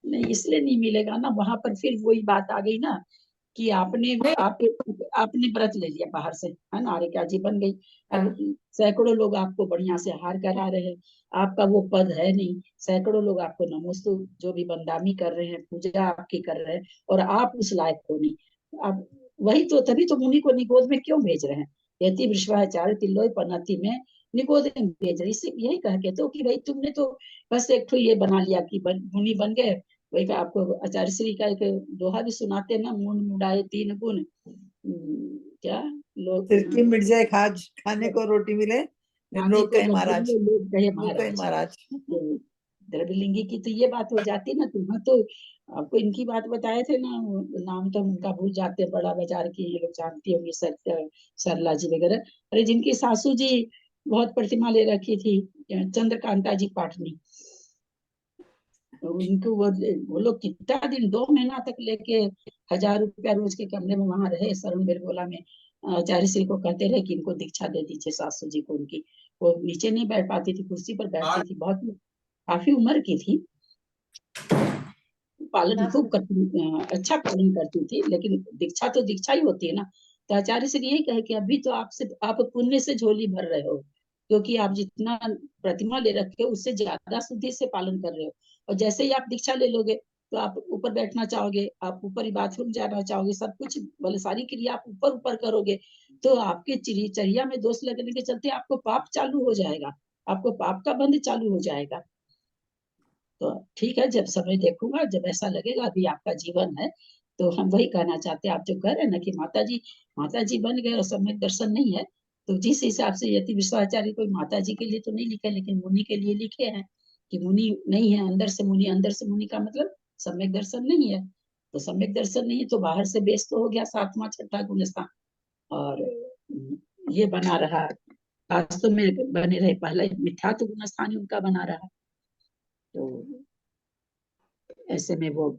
नहीं, इसलिए नहीं मिलेगा ना, वहां पर फिर वही बात आ गई ना कि आपने व्रत ले लिया बाहर से, है ना, अरे क्या जी बन गई। अब सैकड़ों लोग आपको बढ़िया से हार करा रहे हैं, आपका वो पद है नहीं, सैकड़ों लोग आपको नमोस्तु जो भी बंदामी कर रहे हैं, पूजा आपकी कर रहे हैं, और आप उस लायक हो नहीं। आप वही तो, तभी तो मुनि को निगोद में क्यों भेज रहे हैं, यति विश्वाचार्य तिल्लोय पनति में निगोद में भेज रहे, इसे यही कह के तो कि भाई तुमने तो बस एक ठो ये बना लिया कि मुनि बन गए। वही का आपको आचार्य श्री का एक दोहा भी सुनाते ना, मुन मुड़ाए तीन गुण, क्या लोग सिरकी मिट जाए खाज, खाने को रोटी मिले लोग कहे महाराज, लोग कहे लोग कहे महाराज। तो द्रविलिंगी की तो ये बात हो जाती ना। तुम्हें तो आपको इनकी बात बताए थे ना, नाम तो उनका भूल जाते हैं, बड़ा बाजार की ये लोग जानती होंगी, सरला जी वगैरह, अरे जिनकी सासू जी बहुत प्रतिमा ले रखी थी, चंद्रकांता जी पाटनी, उनको वो लोग कितना दिन 2 महीना तक लेके 1000 रुपया रोज के कमरे में वहां रहे, शरण बेरगोला में। आचार्य श्री को कहते रहे कि इनको दीक्षा दे दीजिए सासू जी को उनकी, वो नीचे नहीं बैठ पाती थी, कुर्सी पर बैठती थी, बहुत काफी उम्र की थी। पालन खूब करती, अच्छा पालन करती थी, लेकिन दीक्षा तो दीक्षा ही होती है ना। तो आचार्य से यही कहे कि अभी तो आप पुण्य से झोली भर रहे हो, क्योंकि आप जितना प्रतिमा ले रखे हो उससे ज्यादा शुद्धि से पालन कर रहे हो। और जैसे ही आप दीक्षा ले लोगे तो आप ऊपर बैठना चाहोगे, आप ऊपर ही बाथरूम जाना चाहोगे, सब कुछ बोले सारी क्रिया आप ऊपर ऊपर करोगे, तो आपके चर्या में दोष लगने के चलते आपको पाप चालू हो जाएगा, आपको पाप का बंध चालू हो जाएगा। तो ठीक है, जब समय देखूंगा, जब ऐसा लगेगा अभी आपका जीवन है, तो हम वही कहना चाहते हैं। आप जो कह रहे हैं ना कि माता जी बन गए और सम्यक दर्शन नहीं है, तो जिस हिसाब से यति विश्वाचार्य कोई माता जी के लिए तो नहीं लिखे, लेकिन मुनि के लिए लिखे हैं कि मुनि नहीं है, अंदर से मुनि, अंदर से मुनि का मतलब सम्यक दर्शन नहीं है। तो सम्यक दर्शन नहीं है तो बाहर से बेस तो हो गया सातवां छठा गुणस्थान, और ये बना रहा, वास्तव में बने रहे पहले मिथ्यात्व गुणस्थान ही उनका बना रहा। तो ऐसे में वो